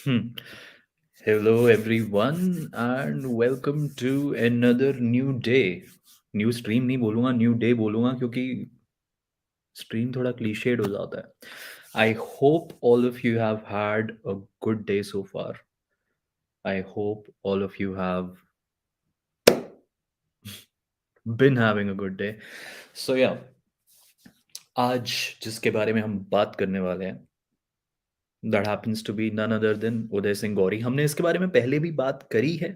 Hmm. Hello, everyone, and welcome to another new day. New stream नहीं बोलूंगा, new day बोलूंगा क्योंकि stream थोड़ा क्लीशेड हो जाता है. I hope all of you have had a good day so far. I hope all of you have been having a good day. So yeah, आज जिसके बारे में हम बात करने वाले हैं, that happens to be none other than उदय सिंह गौरी. हमने इसके बारे में पहले भी बात करी है,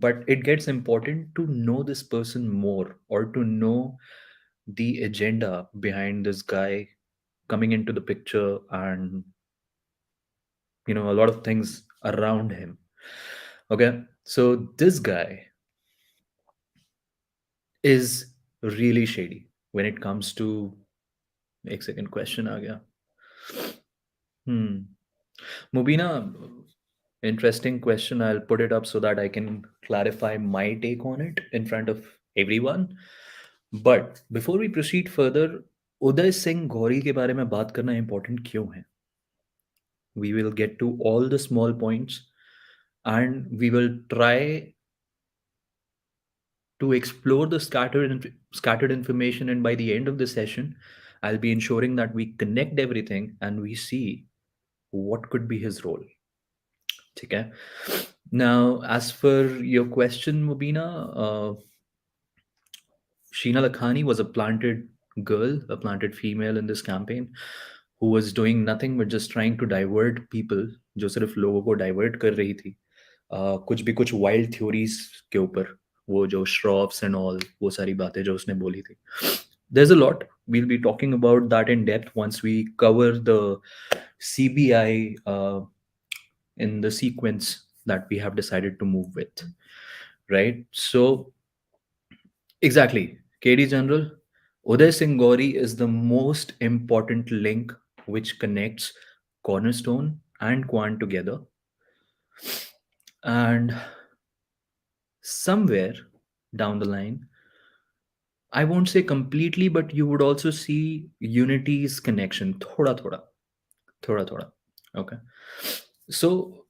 but it gets important to know this person more, or to know the agenda behind this guy coming into the picture, and a lot of things around him. Okay, so this guy is really shady when it comes to. एक second, question आ गया. Mubina, interesting question. I'll put it up so that I can clarify my take on it in front of everyone. But before we proceed further, उदय सिंह गौरी के बारे में बात करना important क्यों है? We will get to all the small points, and we will try to explore the scattered information, and by the end of the session, I'll be ensuring that we connect everything and we see what could be his role. Okay. Now, as for your question, Mubina, Sheena Lakhani was a planted girl, a planted female in this campaign, who was doing nothing but just trying to divert people, जो सिर्फ लोगों को divert कर रही थी. कुछ भी कुछ wild theories के ऊपर, वो जो श्रॉफ्स and all, वो सारी बातें जो उसने बोली थी. There's a lot. We'll be talking about that in depth once we cover the CBI in the sequence that we have decided to move with. Right? So, exactly. KD General, Uday Singh Gauri is the most important link which connects Cornerstone and Quant together. And somewhere down the line, I won't say completely, but you would also see Unity's connection. Thoda thoda. Thoda thoda. Okay. So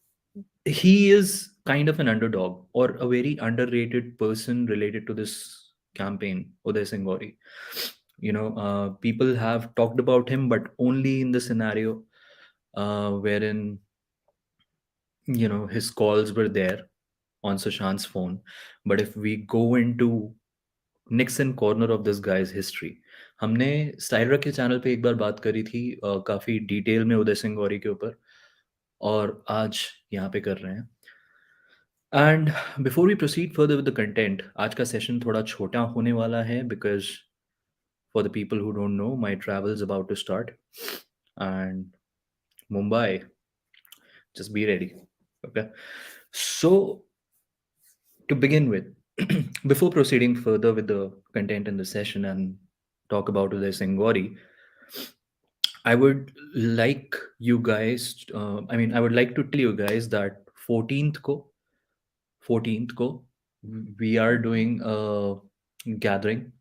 he is kind of an underdog, or a very underrated person related to this campaign, Uday Singh Gauri. People have talked about him, but only in the scenario wherein his calls were there on Sushant's phone. But if we go into Nixon corner of this guy's history, हमने styler के channel पे एक बार बात करी थी, काफी detail में उदय सिंह गौरी के ऊपर, और आज यहाँ पे कर रहे हैं. And before we proceed further with the content, आज का सेशन थोड़ा छोटा होने वाला है, because for the people who don't know, my travel is about to start, and Mumbai, just be ready. Okay, so to begin with, before proceeding further with the content in the session and talk about Uday Singh Gauri, I would like you guys, I would like to tell you guys that 14th ko, we are doing a gathering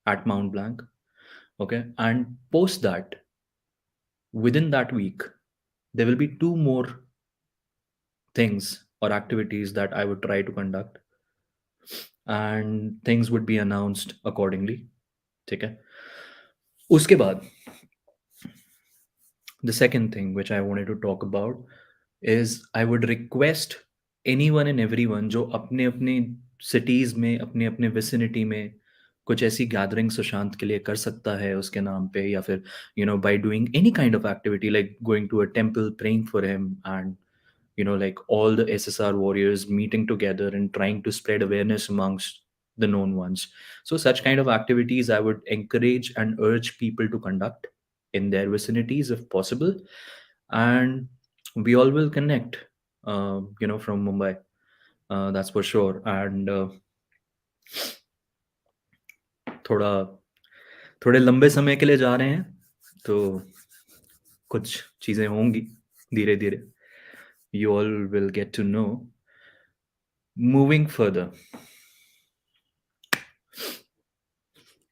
at Mount Blanc. Okay, and post that, within that week, there will be two more things or activities that I would try to conduct, and things would be announced accordingly. ठीक है. उसके बाद, the second thing which I wanted to talk about is I would request anyone and everyone जो अपने अपने cities में, अपने अपने vicinity में कुछ ऐसी गैदरिंग सुशांत के लिए कर सकता है उसके नाम पे, या फिर by doing any kind of activity like going to a temple, praying for him, and like all the SSR warriors meeting together and trying to spread awareness amongst the known ones. So, such kind of activities I would encourage and urge people to conduct in their vicinities if possible. And we all will connect, from Mumbai. That's for sure. And थोड़ा थोड़े लंबे समय के लिए जा रहे हैं, तो कुछ चीज़ें होंगी धीरे धीरे. You all will get to know. Moving further,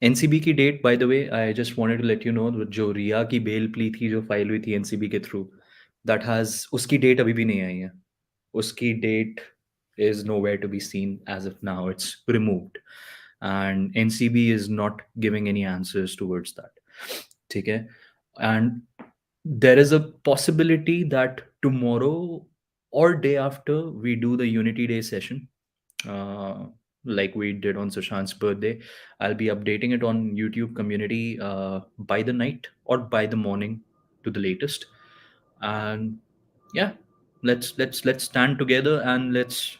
NCB की date, by the way, I just wanted to let you know, जो रिया की बेल प्ली थी जो फाइल हुई थी एनसीबी के थ्रू, दैट हैज उसकी डेट अभी भी नहीं आई है. उसकी date is nowhere to be seen as of now. It's removed, and NCB is not giving any answers towards that. Okay, and there is a possibility that tomorrow or day after we do the Unity Day session, uh, like we did on Sushant's birthday. I'll be updating it on YouTube community by the night or by the morning to the latest. And yeah, let's stand together and let's,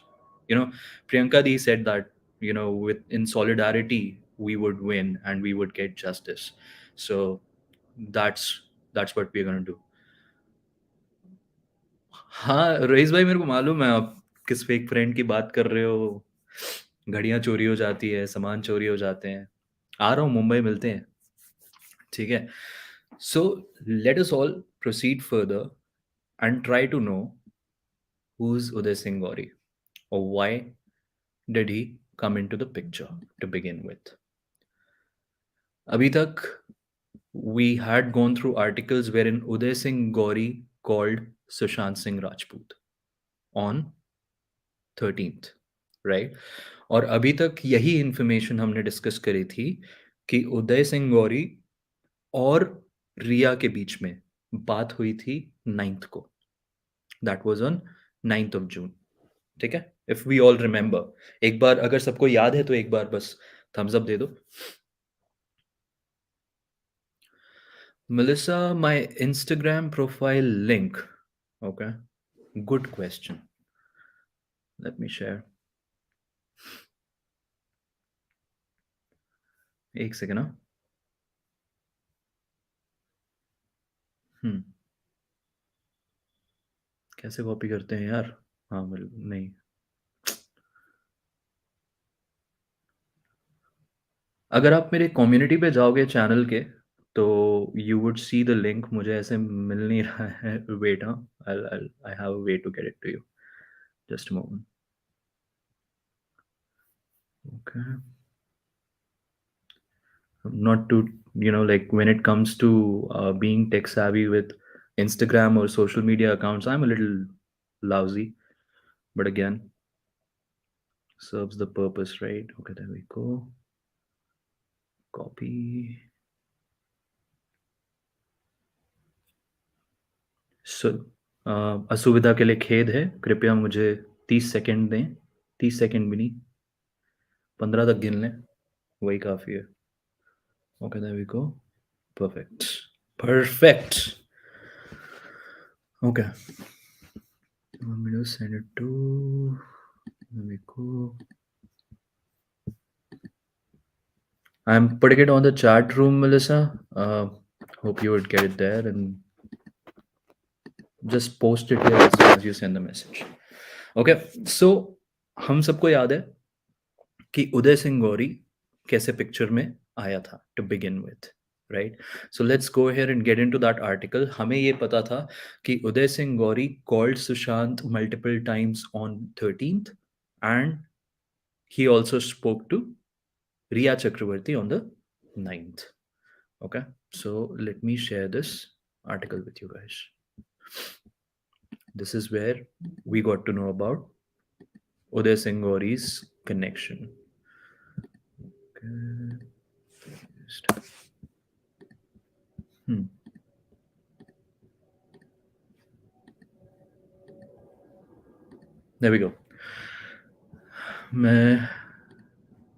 you know, Priyanka Di said that, you know, with in solidarity we would win and we would get justice. So that's that's what we're gonna do. हाँ, rice भाई मेरे को मालूम है आप किस fake friend की बात कर रहे हो। घड़ियाँ चोरी हो जाती है, सामान चोरी हो जाते हैं। आ रहा हूँ, मुंबई मिलते हैं, ठीक है? So let us all proceed further and try to know who is Uday Singh Gauri और why did he come into the picture to begin with. अभी तक we had gone through articles wherein Uday Singh Gauri called Sushant Singh Rajput on 13th, right? और अभी तक यही information हमने discuss करी थी कि उदय सिंह गौरी और रिया के बीच में बात हुई थी 9th को. That was on 9th of June. ठीक है, इफ वी ऑल रिमेंबर. एक बार अगर सबको याद है तो एक बार बस थम्स अप दे दो. Melissa, my Instagram profile link. Okay, good question. Let me share. एक सेकेंड. ना कैसे कॉपी करते हैं यार? हाँ नहीं, अगर आप मेरे कम्युनिटी पे जाओगे चैनल के तो you would see the link. मुझे ऐसे मिल नहीं रहा है. वेट, हाँ, I have a way to get it to you. Just a moment. Okay, not to, you know, like when it comes to being tech savvy with Instagram or social media accounts, I'm a little lousy, but again, serves the purpose, right? Okay, there we go. Copy. So असुविधा के लिए खेद है, कृपया मुझे 30 second दें. 30 second भी नहीं, 15 तक गिन लें, वही काफ़ी है. Okay, there we go. Perfect. Perfect. Okay. I'm going to send it to, there we go. I'm putting it on the chat room, Melissa. Hope you would get it there and just post it here as soon as you send the message. Okay, so हम सबको याद है कि उदय सिंह गौरी कैसे picture में आया था to begin with, right? So let's go ahead and get into that article. हमें ये पता था कि Uday Singh Gauri called Sushant multiple times on 13th and he also spoke to Rhea Chakraborty on the 9th. Okay, so let me share this article with you guys. This is where we got to know about Uday Singh Gauri's connection. Okay. There we go.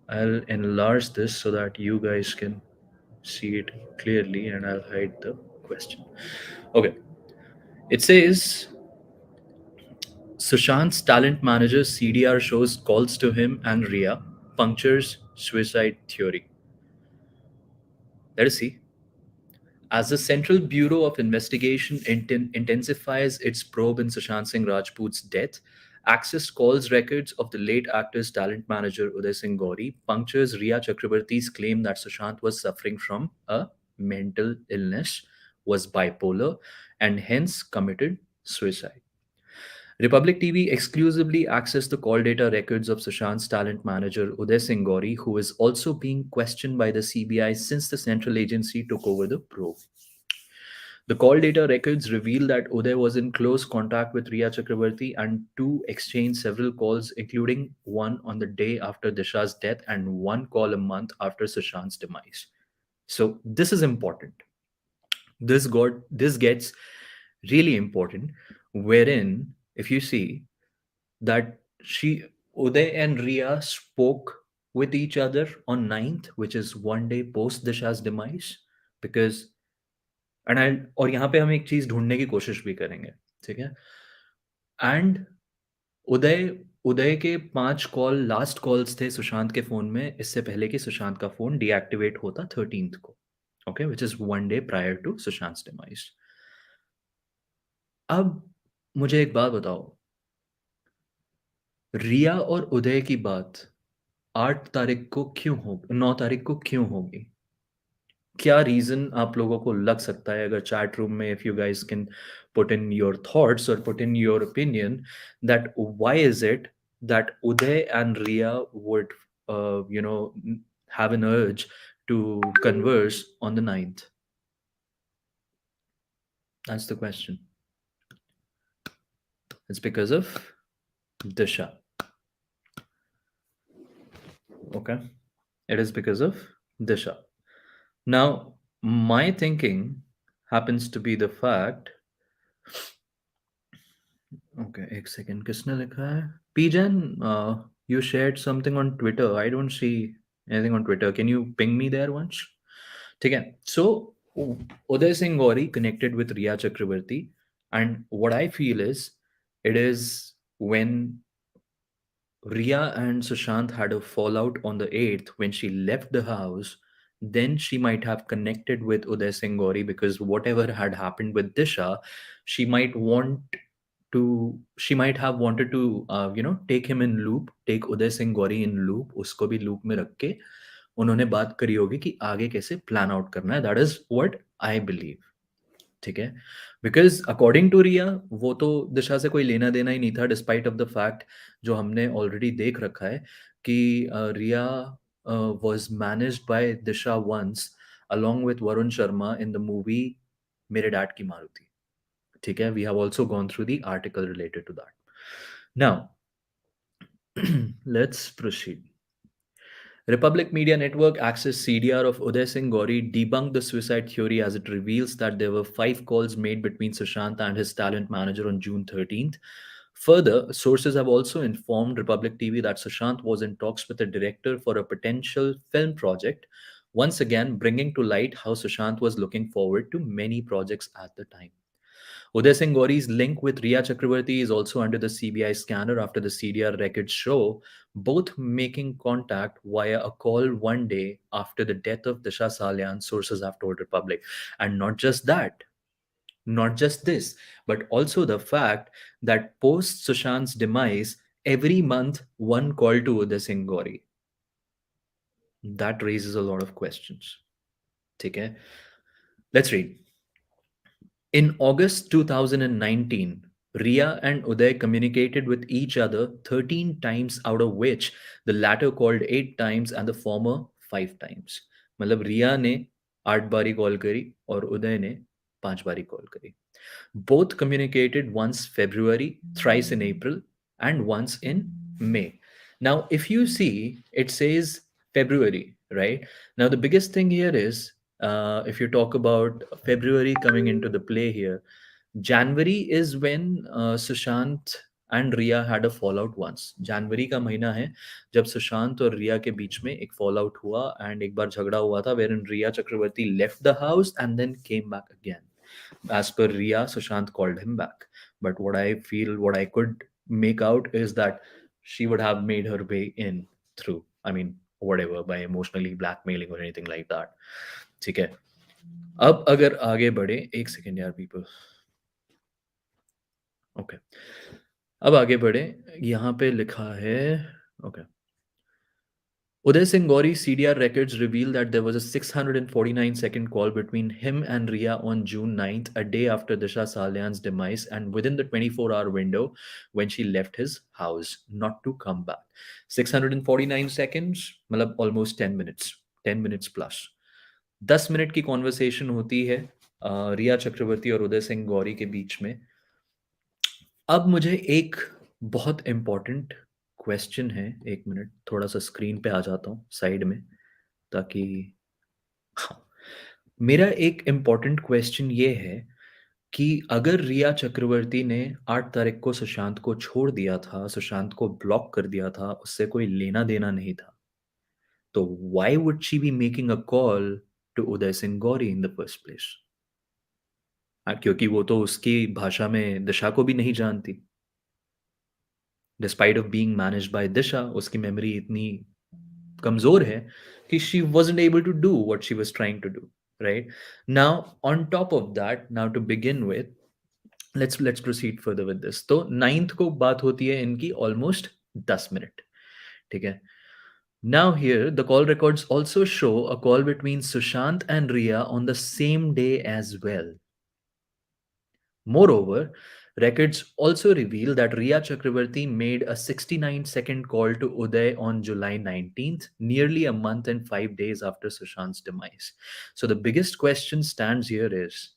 I'll enlarge this so that you guys can see it clearly and I'll hide the question. Okay. It says Sushant's talent manager CDR shows calls to him and Rhea punctures suicide theory. Let us see. As the Central Bureau of Investigation intensifies its probe in Sushant Singh Rajput's death, access calls records of the late actor's talent manager Uday Singh Gauri punctures Rhea Chakraborty's claim that Sushant was suffering from a mental illness, was bipolar, and hence committed suicide. Republic TV exclusively accessed the call data records of Sushant's talent manager Uday Singh Gauri, who is also being questioned by the CBI since the central agency took over the probe. The call data records reveal that Uday was in close contact with Rhea Chakraborty and two exchanged several calls, including one on the day after Disha's death and one call a month after Sushant's demise. So this is important. This gets really important, wherein if you see that she Uday and Rhea spoke with each other on 9th, which is one day post Disha's demise, because and I और यहाँ पे हम एक चीज ढूंढने की कोशिश भी करेंगे, ठीक है? एंड उदय उदय के 5 कॉल लास्ट कॉल्स थे सुशांत के फोन में, इससे पहले कि सुशांत का फोन डीएक्टिवेट होता 13th को, okay, which is one day prior to Sushant demise. अब मुझे एक बात बताओ, रिया और उदय की बात 8 तारीख को क्यों हो 9 तारीख को क्यों होगी? क्या रीजन आप लोगों को लग सकता है? अगर चैट रूम में if you guys can put in your thoughts और put in your opinion that why is it that Uday and Rhea would you know have an urge to converse on the 9th? That's the question. It's because of Disha. Okay? It is because of Disha. Now, my thinking happens to be the fact. Okay, एक second, किसने लिखा है? Pjan, you shared something on Twitter. I don't see anything on Twitter. Can you ping me there once? ठीक है. So Uday Singh Gauri connected with Rhea Chakraborty, and what I feel is it is when Rhea and Sushant had a fallout on the 8th when she left the house. Then she might have connected with Uday Singh Gauri because whatever had happened with Disha, she might want she might have wanted to take him in loop, take Uday Singh Gauri in loop, उसको भी loop में रख के उन्होंने बात करी होगी कि आगे कैसे प्लान आउट करना है. That is what I believe. ठीक है, बिकॉज अकॉर्डिंग टू रिया वो तो दिशा से कोई लेना देना ही नहीं था, डिस्पाइट ऑफ द फैक्ट जो हमने ऑलरेडी देख रखा है कि Rhea was managed by Disha once along with Varun Sharma in the movie मेरे डैड की मारुति. ठीक है, we have also gone through the article related to that. Now let's proceed. Republic Media Network Access CDR of Uday Singh Gauri debunked the suicide theory as it reveals that there were 5 calls made between Sushant and his talent manager on June 13th. Further, sources have also informed Republic TV that Sushant was in talks with a director for a potential film project, once again bringing to light how Sushant was looking forward to many projects at the time. Uday Singh Gauri's link with Rhea Chakraborty is also under the CBI scanner after the CDR records show both making contact via a call one day after the death of Disha Salian, sources have told Republic. And not just that, not just this, but also the fact that post Sushant's demise, every month one call to Uday Singh Gauri. That raises a lot of questions. Okay? Let's read. In August 2019, Rhea and Uday communicated with each other 13 times, out of which the latter called 8 times and the former 5 times. मतलब रिया ने 8 बारी call करी और उदय ने 5 बारी call करी. Both communicated once February, thrice in April, and once in May. Now, if you see, it says February, right? Now, the biggest thing here is if you talk about February coming into the play here, January is when Sushant and Rhea had a fall out once. जनवरी का महीना है जब सुशांत और रिया के बीच में एक fall out हुआ एंड एक बार झगड़ा हुआ था wherein Riya Chakraborty left the house and then came back again. As per Riya, Sushant called him back. But what I could make out is that she would have made her way in through, I mean, whatever, by emotionally blackmailing or anything like that. ठीक है. अब अगर आगे बढ़े, एक second यार people. Okay, अब आगे बढ़े. यहाँ पे लिखा है, okay, Uday Singh Gauri's CDR records reveal that there was a 649-second call between him and Rhea on June 9th, a day after Disha Salian's demise, and within the 24-hour window when she left his house, not to come back. 649 seconds, मतलब almost 10 minutes, 10 minutes plus. 10 minute की conversation होती है रिया चक्रवर्ती और उदय सिंह गौरी के बीच में। अब मुझे एक बहुत इम्पोर्टेंट क्वेश्चन है, एक मिनट थोड़ा सा स्क्रीन पे आ जाता हूँ साइड में, ताकि हाँ, मेरा एक इम्पोर्टेंट क्वेश्चन ये है कि अगर रिया चक्रवर्ती ने 8 तारीख को सुशांत को छोड़ दिया था, सुशांत को ब्लॉक कर दिया था, उससे कोई लेना-देना नहीं था, तो why would she be making a call to Uday Singh Gauri in the first place? क्योंकि वो तो उसकी भाषा में दिशा को भी नहीं जानती। Despite of being managed by Disha, उसकी मेमोरी इतनी कमज़ोर है कि she wasn't able to do what she was trying to do, right? Now on top of that, now to begin with, let's proceed further with this. तो 9th को बात होती है इनकी ऑलमोस्ट 10 मिनट, ठीक है? Now here the call records also show a call between Sushant and Rhea on the same day as well. Moreover, records also reveal that Rhea Chakraborty made a 69-second call to Uday on July 19th, nearly a month and 5 days after Sushant's demise. So the biggest question stands here is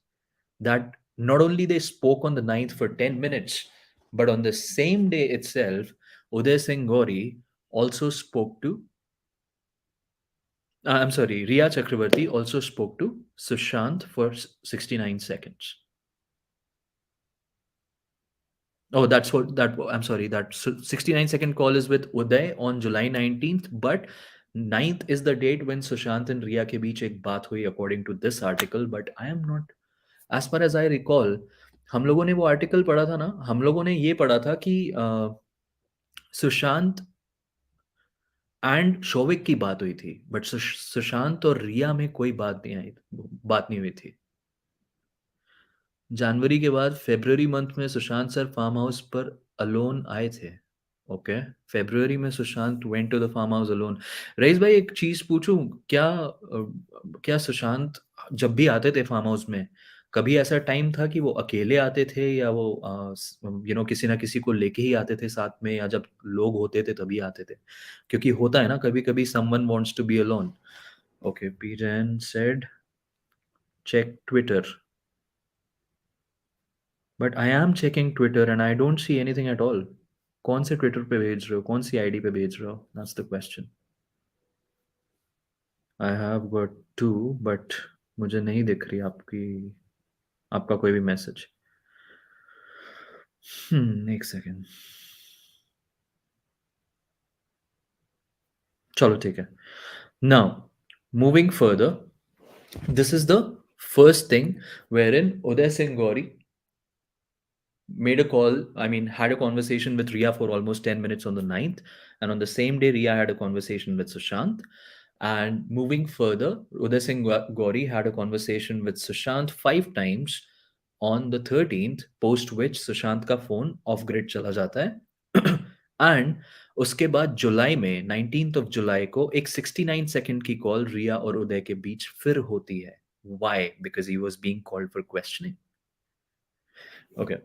that not only they spoke on the 9th for 10 minutes, but on the same day itself, Uday Singh Gauri also spoke to, I'm sorry, Rhea Chakraborty also spoke to Sushant for 69 seconds. Oh, that's what that I'm sorry. That 69-second call is with Uday on July 19th, but 9th is the date when Sushant and Riya के बीच एक बात हुई according to this article, but I am not, as far as I recall, हम लोगों ने वो article पढ़ा था ना, हम लोगों ने ये पढ़ा था कि सुशांत एंड शोविक की बात हुई थी, बट सुशांत और रिया में कोई बात नहीं हुई थी। जनवरी के बाद फ़रवरी मंथ में सुशांत सर फार्म हाउस पर अलोन आए थे। ओके, फ़रवरी में Sushant went to the farm house alone. Raees भाई एक चीज़ पूछूँ, क्या सुशांत जब भी आते थे फार्म हाउस में, कभी ऐसा टाइम था कि वो अकेले आते थे या वो किसी न किसी को लेके ही आते थे साथ में, या जब लोग होते थे तभी आते थे? क्योंकि होता है ना कभी-कभी someone wants to be alone. Okay, P Jain said check Twitter. But I am checking Twitter and I don't see anything at all. कौन से ट्विटर पे भेज रहे हो? कौन सी आईडी पे भेज रहे हो? That's the question. I have got 2, but मुझे नहीं दिख रही आपका कोई भी मैसेज। एक सेकेंड। चलो ठीक है। Now moving further, this is the first thing wherein Uday Singh Gauri made a call, I mean, had a conversation with Ria for almost 10 minutes on the 9th. And on the same day, Ria had a conversation with Sushant. And moving further, Uday Singh Gauri had a conversation with Sushant 5 times on the 13th, post which Sushant का phone off grid चला जाता है. And उसके बाद जुलाई में 19th of July को एक 69 second की कॉल रिया और उदय के बीच फिर होती है. Why? Because he was being called for questioning. Okay.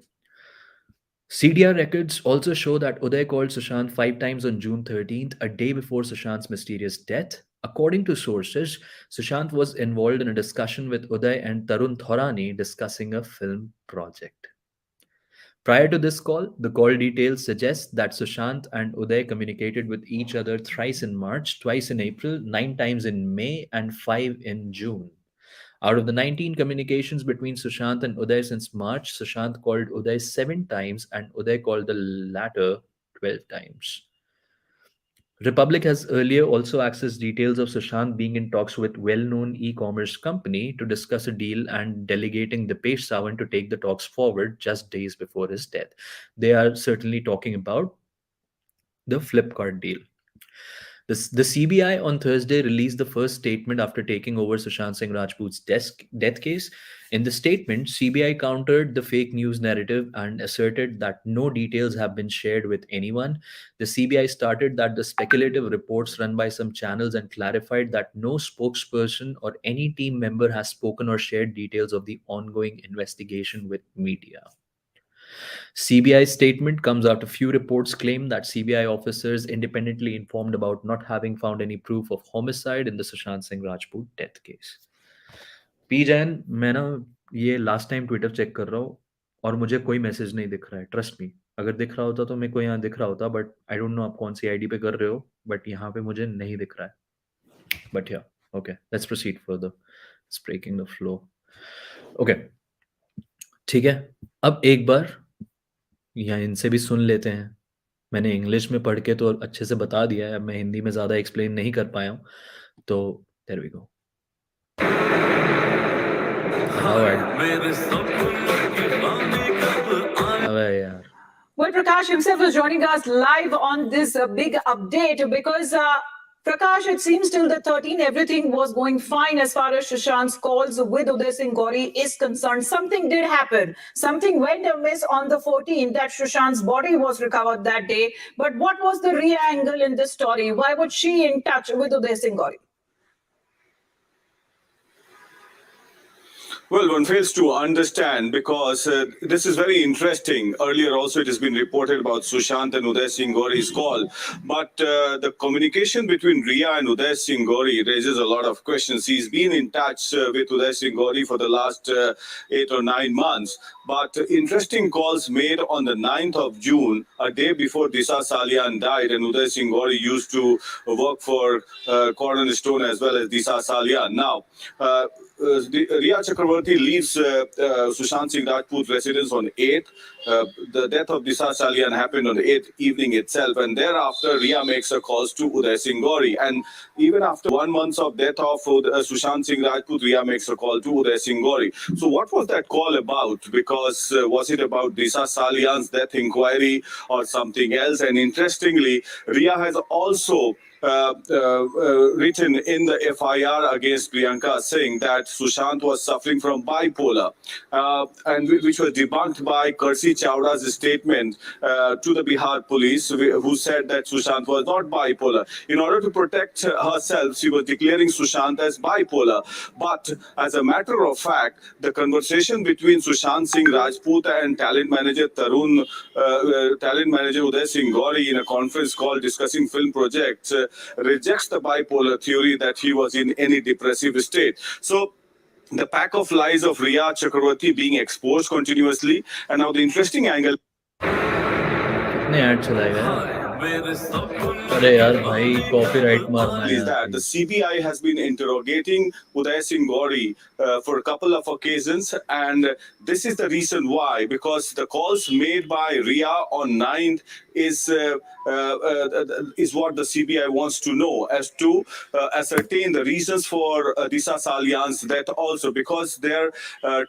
CDR records also show that Uday called Sushant 5 times on June 13th, a day before Sushant's mysterious death. According to sources, Sushant was involved in a discussion with Uday and Tarun Thorani discussing a film project. Prior to this call, the call details suggest that Sushant and Uday communicated with each other thrice in March, twice in April, 9 times in May, and 5 in June. Out of the 19 communications between Sushant and Uday since March, Sushant called Uday 7 times and Uday called the latter 12 times. Republic has earlier also accessed details of Sushant being in talks with well-known e-commerce company to discuss a deal and delegating Dipesh Sawant to take the talks forward just days before his death. They are certainly talking about the Flipkart deal. The CBI on Thursday released the first statement after taking over Sushant Singh Rajput's death case. In the statement, CBI countered the fake news narrative and asserted that no details have been shared with anyone. The CBI started that the speculative reports run by some channels and clarified that no spokesperson or any team member has spoken or shared details of the ongoing investigation with media. CBI statement comes after few reports claim that CBI officers independently informed about not having found any proof of homicide in the Sushant Singh Rajput death case. P. Jain, मैं ना ये last time Twitter check कर रहा हूँ और मुझे कोई message नहीं दिख रहा है, ट्रस्ट मी। अगर दिख रहा होता तो मेरे को यहाँ दिख रहा होता, बट आई डोंट नो आप कौन सी आईडी पे कर रहे हो, बट यहाँ पे मुझे नहीं दिख रहा है। But yeah okay, let's proceed further. It's breaking the flow. Okay, ठीक है। अब एक बार यहाँ इनसे भी सुन लेते हैं। मैंने इंग्लिश में पढ़ के तो अच्छे से बता दिया है, अब मैं हिंदी में ज़्यादा एक्सप्लेन नहीं कर पाया हूँ, तो देयर वी गो। अबे यार, Well, Prakash himself is joining us live on this big update because Prakash, it seems till the 13th, everything was going fine as far as Sushant's calls with Uday Singh Gauri is concerned. Something did happen. Something went amiss on the 14th that Sushant's body was recovered that day. But what was the Rhea angle in this story? Why was she in touch with Uday Singh Gauri? Well, one fails to understand because this is very interesting. Earlier also it has been reported about Sushant and Uday Singh Gauri's call. But the communication between Rhea and Uday Singh Gauri raises a lot of questions. He's been in touch with Uday Singh Gauri for the last 8 or 9 months. But interesting calls made on the 9th of June, a day before Disha Salian died, and Uday Singh Gauri used to work for Cornerstone as well as Disha Salian. Now, Rhea Chakraborty leaves Sushant Singh Rajput residence on 8th. The death of Disha Salian happened on the 8th evening itself, and thereafter Rhea makes her calls to Uday Singh Gauri. And even after 1 month of death of Sushant Singh Rajput, Rhea makes a call to Uday Singh Gauri. So what was that call about? Because was it about Disha Salian's death inquiry or something else? And interestingly, Rhea has also written in the FIR against Priyanka Singh that Sushant was suffering from bipolar, and which was debunked by Kersi Chawda's statement to the Bihar police, who said that Sushant was not bipolar. In order to protect herself, she was declaring Sushant as bipolar. But as a matter of fact, the conversation between Sushant Singh Rajput and talent manager talent manager Uday Singh Gauri in a conference call discussing film projects rejects the bipolar theory that he was in any depressive state. So the pack of lies of Rhea Chakraborty being exposed continuously, and now the interesting angle कितने add चलाएगा? अरे यार भाई, copyright मारना है is that the CBI has been interrogating Uday Singh Gauri for a couple of occasions, and this is the reason why, because the calls made by Rhea on 9th is what the CBI wants to know, as to ascertain the reasons for Disha Salian's death also, because they're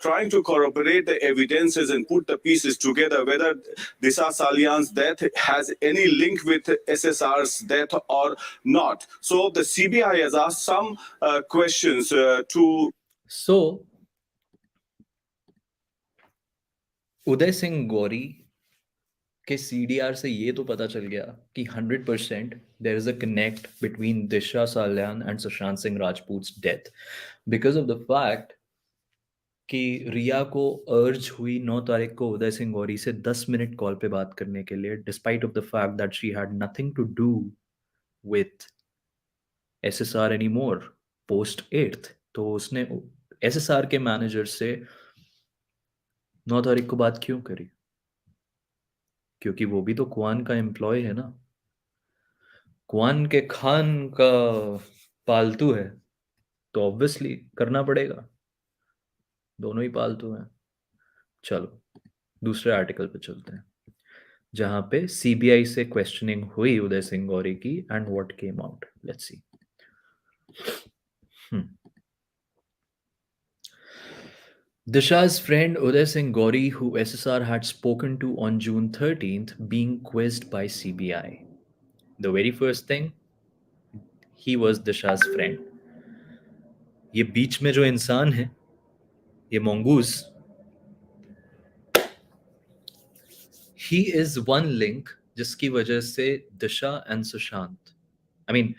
trying to corroborate the evidences and put the pieces together, whether Disha Salian's death has any link with SSR's death or not. So the CBI has asked some questions to... So, उदय सिंह गौरी के CDR से ये तो पता चल गया कि 100% there is a connect between Disha Salian and Sushant Singh Rajput's death, because of the fact कि रिया को अर्ज हुई 9 तारीख को उदय सिंह गौरी से 10 मिनट कॉल पे बात करने के लिए, despite of the fact that she had nothing to do with SSR anymore post 8th। तो उसने SSR के मैनेजर से 9 तारीख को बात क्यों करी? क्योंकि वो भी तो क्वान का एम्प्लॉय है ना, क्वान के खान का पालतू है, तो ऑब्वियसली करना पड़ेगा, दोनों ही पालतू हैं। चलो दूसरे आर्टिकल पे चलते हैं, जहां पे CBI से क्वेश्चनिंग हुई उदय सिंह गौरी की, and what came out, let's see. Disha's friend Uday Singh Gauri, who SSR had spoken to on June 13th, being quizzed by CBI. The very first thing, he was Disha's friend. ये बीच में जो इंसान है, ये mongoose, he is one link जिसकी वजह से Disha and Sushant, I mean,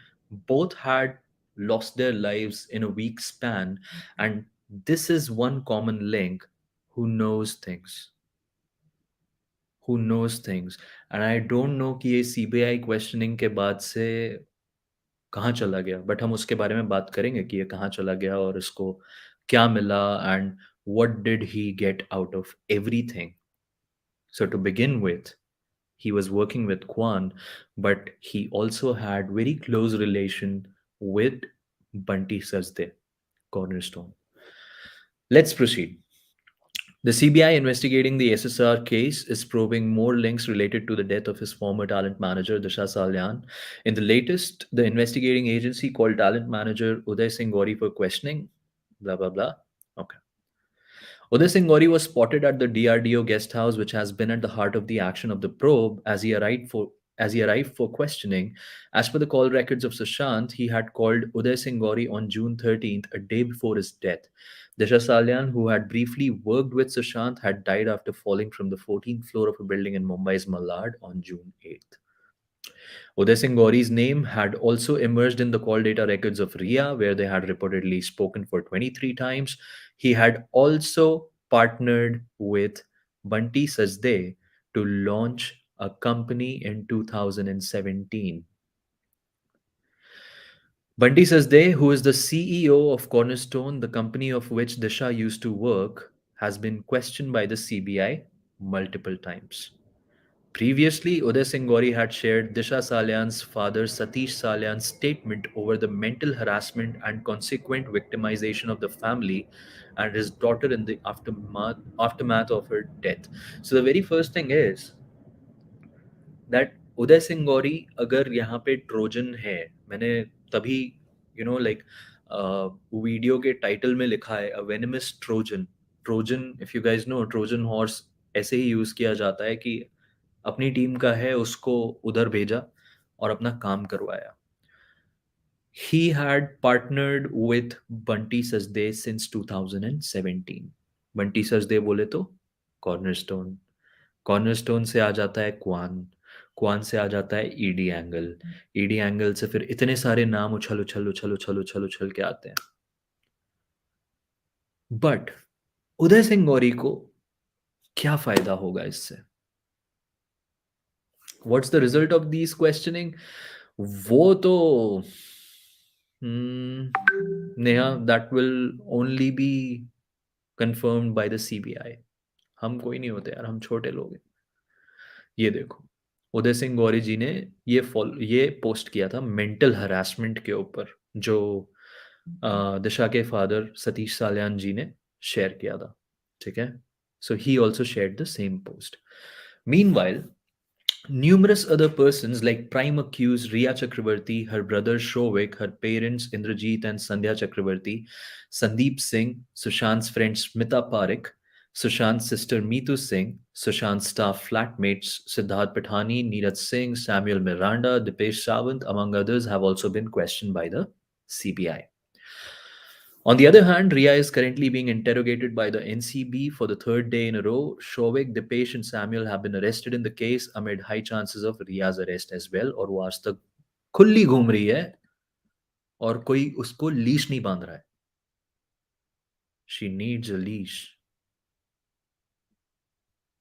both had lost their lives in a week span, and this is one common link. Who knows things? Who knows things? And I don't know कि ये CBI questioning के बाद से कहाँ चला गया, but हम उसके बारे में बात करेंगे कि ये कहाँ चला गया और इसको क्या मिला, and what did he get out of everything? So, to begin with, he was working with Kwan, but he also had very close relation with Bunty Sajde, Cornerstone. Let's proceed. The CBI investigating the SSR case is probing more links related to the death of his former talent manager, Disha Salian. In the latest, the investigating agency called talent manager Uday Singh Gauri for questioning. Blah, blah, blah. Okay. Uday Singh Gauri was spotted at the DRDO guest house, which has been at the heart of the action of the probe, as he arrived for questioning. As per the call records of Sushant, he had called Uday Singh Gauri on June 13th, a day before his death. Disha Salian, who had briefly worked with Sushant, had died after falling from the 14th floor of a building in Mumbai's Malad on June 8th. Uday Singh Gauri's name had also emerged in the call data records of Rhea, where they had reportedly spoken for 23 times. He had also partnered with Bunty Sajde to launch a company in 2017. Bunty Sajde, who is the CEO of Cornerstone, the company of which Disha used to work, has been questioned by the CBI multiple times. Previously, Uday Singh Gauri had shared Disha Salian's father Satish Salian's statement over the mental harassment and consequent victimization of the family and his daughter in the aftermath of her death. So the very first thing is that उदय सिंह गौरी अगर यहाँ पे Trojan है, मैंने तभी like video के title में लिखा है a venomous Trojan. Trojan, if you guys know, Trojan horse ऐसे ही यूज किया जाता है कि अपनी टीम का है, उसको उधर भेजा और अपना काम करवाया. He had partnered with Bunty Sajde since 2017. Bunty Sajde बोले तो कॉर्नरस्टोन, कॉर्नरस्टोन से आ जाता है क्वान, क्वान से आ जाता है ईडी एंगल, ईडी एंगल से फिर इतने सारे नाम उछल उछल उछल उछल उछल उछल के आते हैं. बट उदय सिंह गौरी को क्या फायदा होगा इससे? What's the result of these questioning? वो तो Neha, that will only be confirmed by the CBI. हम कोई नहीं होते यार, हम छोटे लोग हैं. ये देखो, उदय सिंह गौरी जी ने ये पोस्ट किया था मेंटल हरासमेंट के ऊपर, जो दिशा के फादर सतीश सालियान जी ने शेयर किया था. ठीक है, so he also shared the same post. Meanwhile, numerous other persons like prime accused Rhea Chakraborty, her brother Shovik, her parents Indrajit and Sandhya Chakraborty, Sandeep Singh, Sushant's friend Smita Parekh, Sushant's sister Meetu Singh, Sushant's staff flatmates Siddharth Pathani, Neeraj Singh, Samuel Miranda, Dipesh Sawant, among others, have also been questioned by the CBI. On the other hand, Rhea is currently being interrogated by the NCB for the third day in a row. Shovik, Dipesh and Samuel have been arrested in the case amid high chances of Rhea's arrest as well. और वो आज तक खुली घूम रही है और कोई उसको लीश नहीं बांध रहा है. She needs a leash.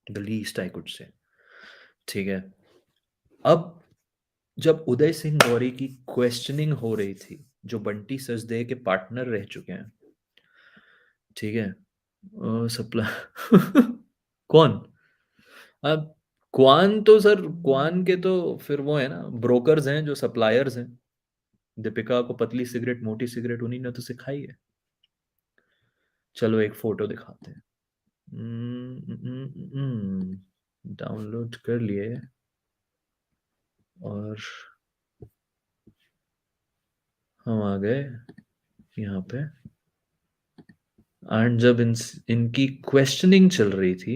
The least I could say. ठीक है. अब जब उदय सिंह गौरी की क्वेश्चनिंग हो रही थी, जो बंटी सजदे के पार्टनर रह चुके हैं, ठीक है, सप्लाई कौन? अब क्वान तो सर, क्वान के तो फिर वो है ना, ब्रोकर्स हैं जो सप्लायर्स हैं. दीपिका को पतली सिगरेट मोटी सिगरेट उन्हीं ने तो सिखाई है. चलो एक फोटो दिखाते हैं. डाउनलोड कर लिए और हम आ गए यहाँ पे. एंड जब इनकी क्वेश्चनिंग चल रही थी,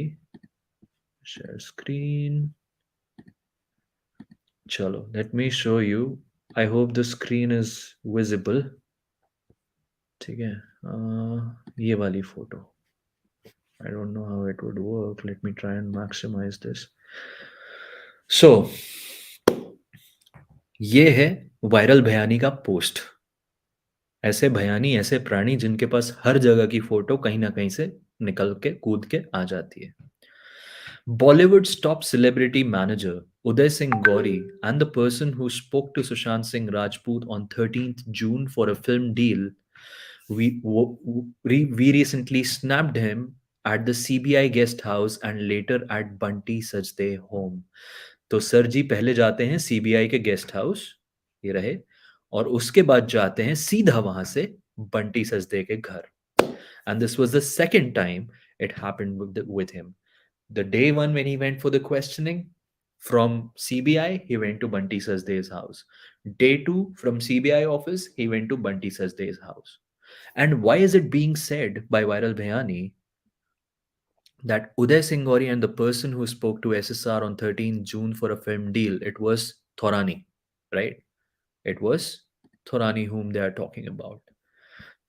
शेयर स्क्रीन, चलो let me show you. I hope the screen is visible. ठीक है, ये वाली photo. I don't know how it would work. Let me try and maximise this. So ये है वायरल भयानी का पोस्ट. ऐसे भयानी, ऐसे प्राणी जिनके पास हर जगह की फोटो कहीं ना कहीं से निकल के कूद के आ जाती है. Bollywood's top celebrity manager Uday Singh Gauri and the person who spoke to Sushant Singh Rajput on 13th June for a film deal we recently snapped him at the CBI guest house and later at Bunty Sajde home. तो sir जी पहले जाते हैं CBI के guest house, ये रहे, और उसके बाद जाते हैं सीधा वहां से बंटी सजदे के घर. And this was the second time it happened with him. The day one when he went for the questioning from CBI, he went to Bunty Sajde's house. Day two from CBI office, he went to Bunty Sajde's house. And why is it being said by Viral Bhayani that Uday Singh Gauri and the person who spoke to SSR on 13 June for a film deal, it was Thorani, right? It was Thorani whom they are talking about.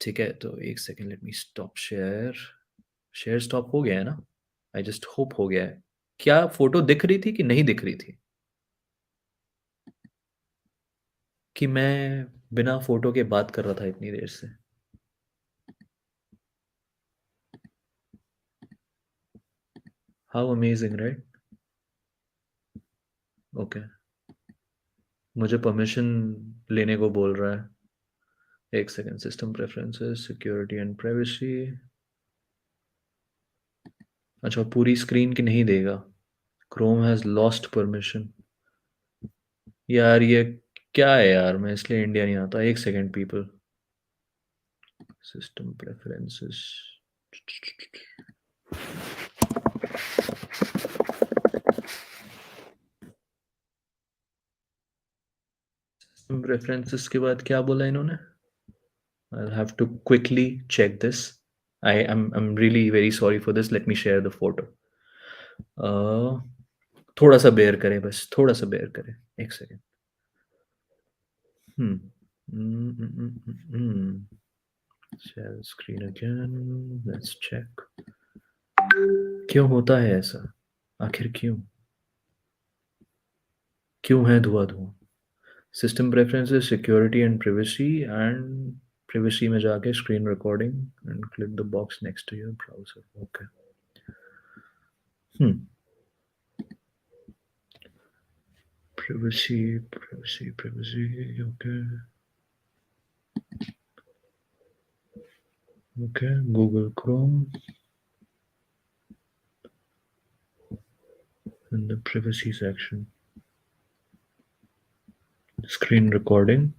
ठीक है, तो एक second, let me stop share stop हो गया है ना? I just hope हो गया है. क्या फोटो दिख रही थी कि नहीं दिख रही थी? कि मैं बिना फोटो के बात कर रहा था इतनी देर से. How amazing, right? ओके, मुझे परमिशन लेने को बोल रहा है. एक second, system preferences, security and privacy. अच्छा, पूरी स्क्रीन की नहीं देगा. Chrome has lost permission. यार ये क्या है यार, मैं इसलिए इंडिया नहीं आता. एक second people, system preferences. System preferences के बाद क्या बोला इन्होंने? I'll have to quickly check this. I'm really very sorry for this. Let me share the photo. थोड़ा सा बेयर करें, बस थोड़ा सा बेयर करें. एक second. Share screen again. Let's check. क्यों होता है ऐसा? आखिर क्यों है धुआं धुआं? System preferences, security and privacy में जाके screen recording and click the box next to your browser. Okay. privacy. Okay, Google Chrome in the privacy section. Screen recording.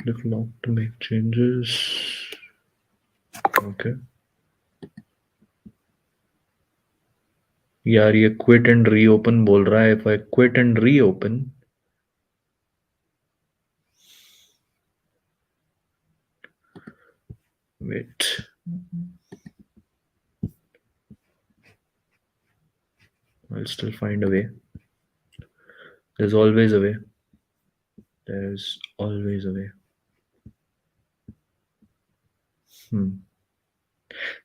Click lock to make changes. Okay. यार ये quit and reopen बोल रहा है. If I quit and reopen, wait. I'll still find a way. There's always a way. There's always a way.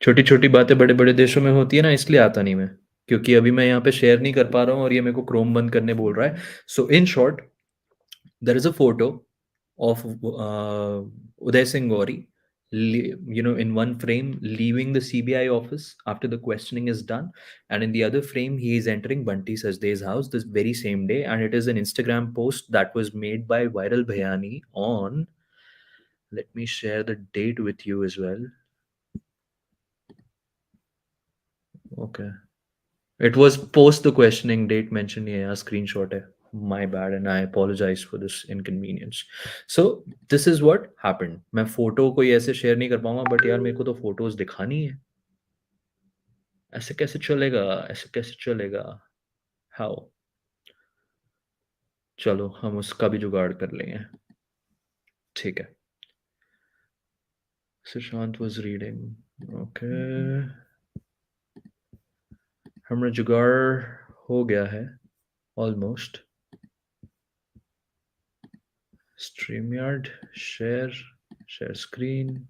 छोटी छोटी बातें बड़े बड़े देशों में होती है ना, इसलिए आता नहीं मैं, क्योंकि अभी मैं यहाँ पे शेयर नहीं कर पा रहा हूँ और ये मेरे को क्रोम बंद करने बोल रहा है. So in short, there is a photo of Uday Singh Gauri, in one frame leaving the CBI office after the questioning is done, and in the other frame he is entering Bunty Sajde's house this very same day, and it is an Instagram post that was made by Viral Bhayani on, let me share the date with you as well. Okay, it was post the questioning date mentioned here. Screenshot hai. My bad, and I apologize for this inconvenience. So this is what happened. मैं photo कोई ऐसे share नहीं कर पाऊंगा, but यार मेरे को तो फोटोज दिखानी है. ऐसे कैसे चलेगा? हाउ? चलो हम उसका भी जुगाड़ कर लेंगे. ठीक है. Sushant was reading. Okay. हमारा जुगाड़ हो गया है almost. StreamYard, share screen,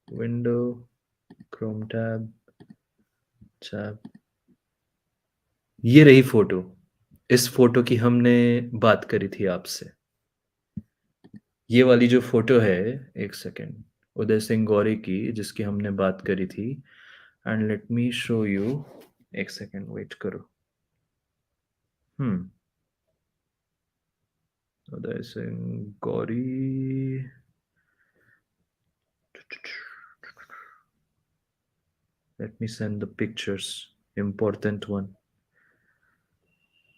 window, Chrome tab. ये रही फोटो. इस फोटो की हमने बात करी थी आपसे. ये वाली जो फोटो है, एक सेकेंड, उदय सिंह गौरी की, जिसकी हमने बात करी थी. And let me show you. एक सेकेंड वेट करो. Uday Singh Gauri. Let me send the pictures. Important one.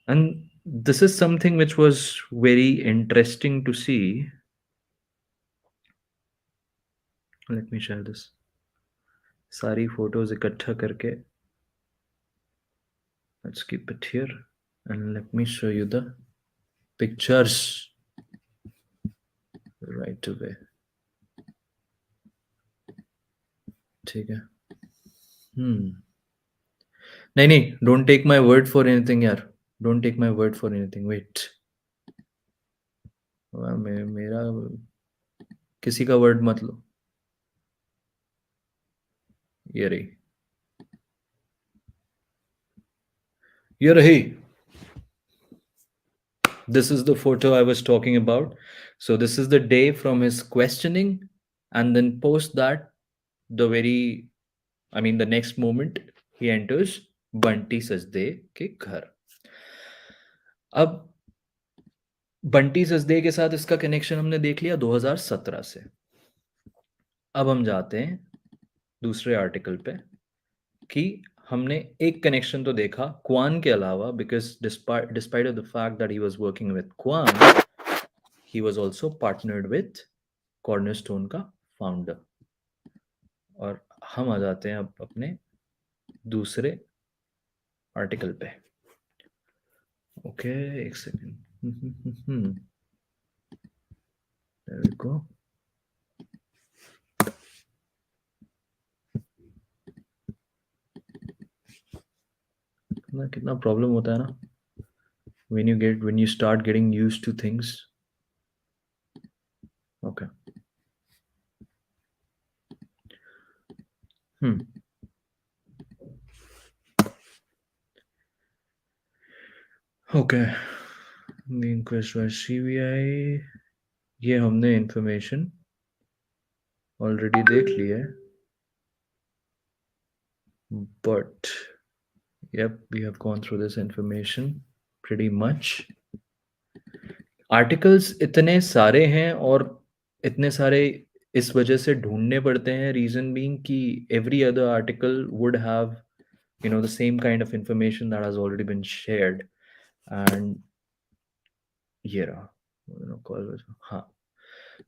And this is something which was very interesting to see. Let me share this. सारी photos इकट्ठा करके. Let's keep it here. And let me show you the pictures right away. ठीक है. नहीं, don't take my word for anything यार. Don't take my word for anything. Wait. मेरा किसी का word मत लो. ये रही. ये रही. This is the photo I was talking about. So this is the day from his questioning, and then post that, the next moment he enters Bunty सजदे के घर. अब बंटी सजदे के साथ इसका कनेक्शन हमने देख लिया 2017 से. अब हम जाते हैं दूसरे आर्टिकल पे कि हमने एक कनेक्शन तो देखा क्वान के अलावा, because despite of the fact that he was working with Kwan, he was also partnered with Cornerstone का फाउंडर. और हम आ जाते हैं अब अपने दूसरे आर्टिकल पे. ओके, एक सेकंड. There we go. कितना प्रॉब्लम होता है ना when you start getting used to things. Okay. Okay. The inquest by CBI. ये हमने इंफॉर्मेशन ऑलरेडी देख ली है. But yep, we have gone through this information pretty much. Articles इतने सारे हैं और इतने सारे इस वजह से ढूंढने पड़ते हैं. रीजन बीइंग कि every other article would have the same kind of information that has already been shared. And ये रहा कॉल. हाँ,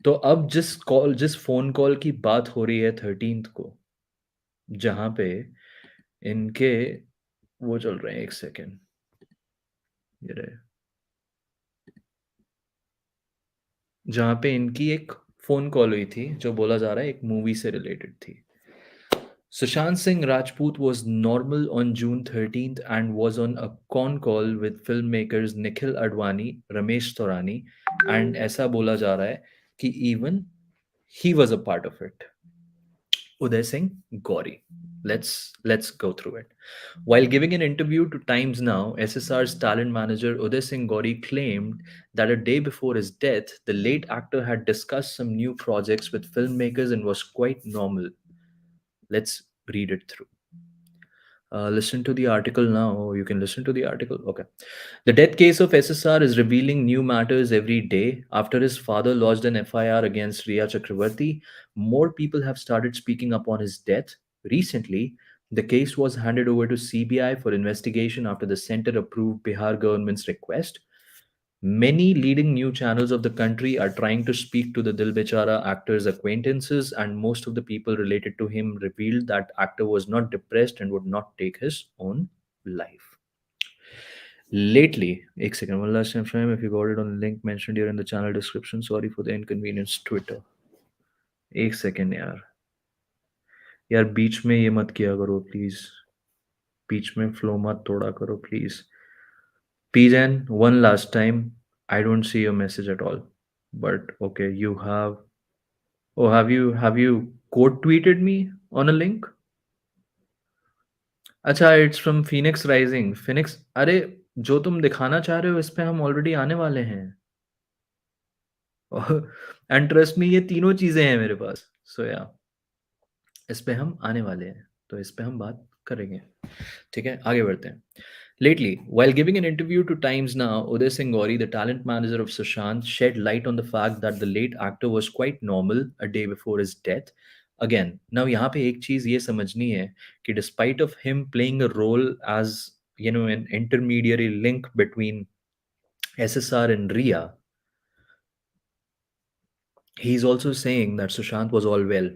तो अब जिस फोन कॉल की बात हो रही है 13th को, जहां पे इनके वो चल रहे हैं, एक सेकेंड, ये रहे, जहां पे इनकी एक फोन कॉल हुई थी जो बोला जा रहा है एक मूवी से रिलेटेड थी. Sushant Singh Rajput was normal on June 13th and was on a con call with filmmakers Nikhil Advani, Ramesh Taurani, and ऐसा बोला जा रहा है कि even he was a part of it. Uday Singh Gauri. Let's go through it. While giving an interview to Times Now, SSR's talent manager Uday Singh Gauri claimed that a day before his death, the late actor had discussed some new projects with filmmakers and was quite normal. Let's read it through. Listen to the article now. You can listen to the article. Okay. The death case of SSR is revealing new matters every day. After his father lodged an FIR against Rhea Chakraborty, more people have started speaking up on his death. Recently, the case was handed over to CBI for investigation after the center approved Bihar government's request. Many leading news channels of the country are trying to speak to the Dil Bechara actor's acquaintances, and most of the people related to him revealed that actor was not depressed and would not take his own life. Lately, एक second, one last time, if you got it on the link mentioned here in the channel description, sorry for the inconvenience, Twitter. एक second यार बीच में ये मत किया करो please, बीच में flow मत तोड़ा करो please. Pjan, one last time, I don't see your message at all. But okay, you have. Oh, have you quote tweeted me on a link? अच्छा, it's from Phoenix Rising. Phoenix, अरे जो तुम दिखाना चाह रहे हो इस पे हम ऑलरेडी आने वाले हैं. एंड ट्रस्ट मी, ये तीनों चीजें हैं मेरे पास. सो या इस पे हम आने वाले हैं, तो इस पे हम बात करेंगे. ठीक है, आगे बढ़ते हैं. Lately, while giving an interview to Times Now, Uday Singh Gauri, the talent manager of Sushant, shed light on the fact that the late actor was quite normal a day before his death. Again, now यहाँ पे एक चीज ये समझनी है कि despite of him playing a role as an intermediary link between SSR and Rhea, he's also saying that Sushant was all well.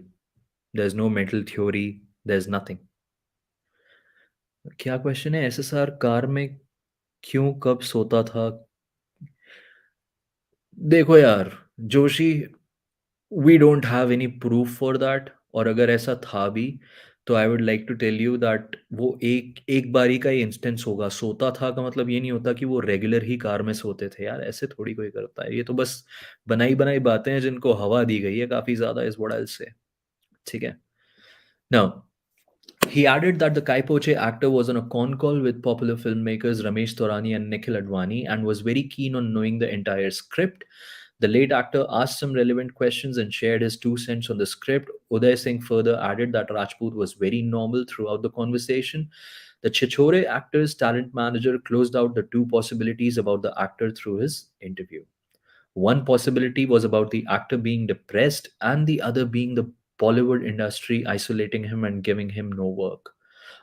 There's no mental theory. There's nothing. क्या question है? SSR कार में क्यों कब सोता था? देखो यार, Joshi, we don't have any proof for that, और अगर ऐसा था भी तो I would like to tell you that वो एक एक बारी का ही इंस्टेंस होगा। सोता था का मतलब ये नहीं होता कि वो रेगुलर ही कार में सोते थे यार, ऐसे थोड़ी कोई करता है। ये तो बस बनाई बनाई बातें हैं जिनको हवा दी गई है काफ़ी ज़्यादा, is what I will say. ठीक है। Now, he added that the Kai Poche actor was on a con call with popular filmmakers Ramesh Taurani and Nikhil Advani and was very keen on knowing the entire script. The late actor asked some relevant questions and shared his 2 cents on the script. Uday Singh further added that Rajput was very normal throughout the conversation. The Chichore actor's talent manager closed out the two possibilities about the actor through his interview. One possibility was about the actor being depressed, and the other being the Bollywood industry isolating him and giving him no work.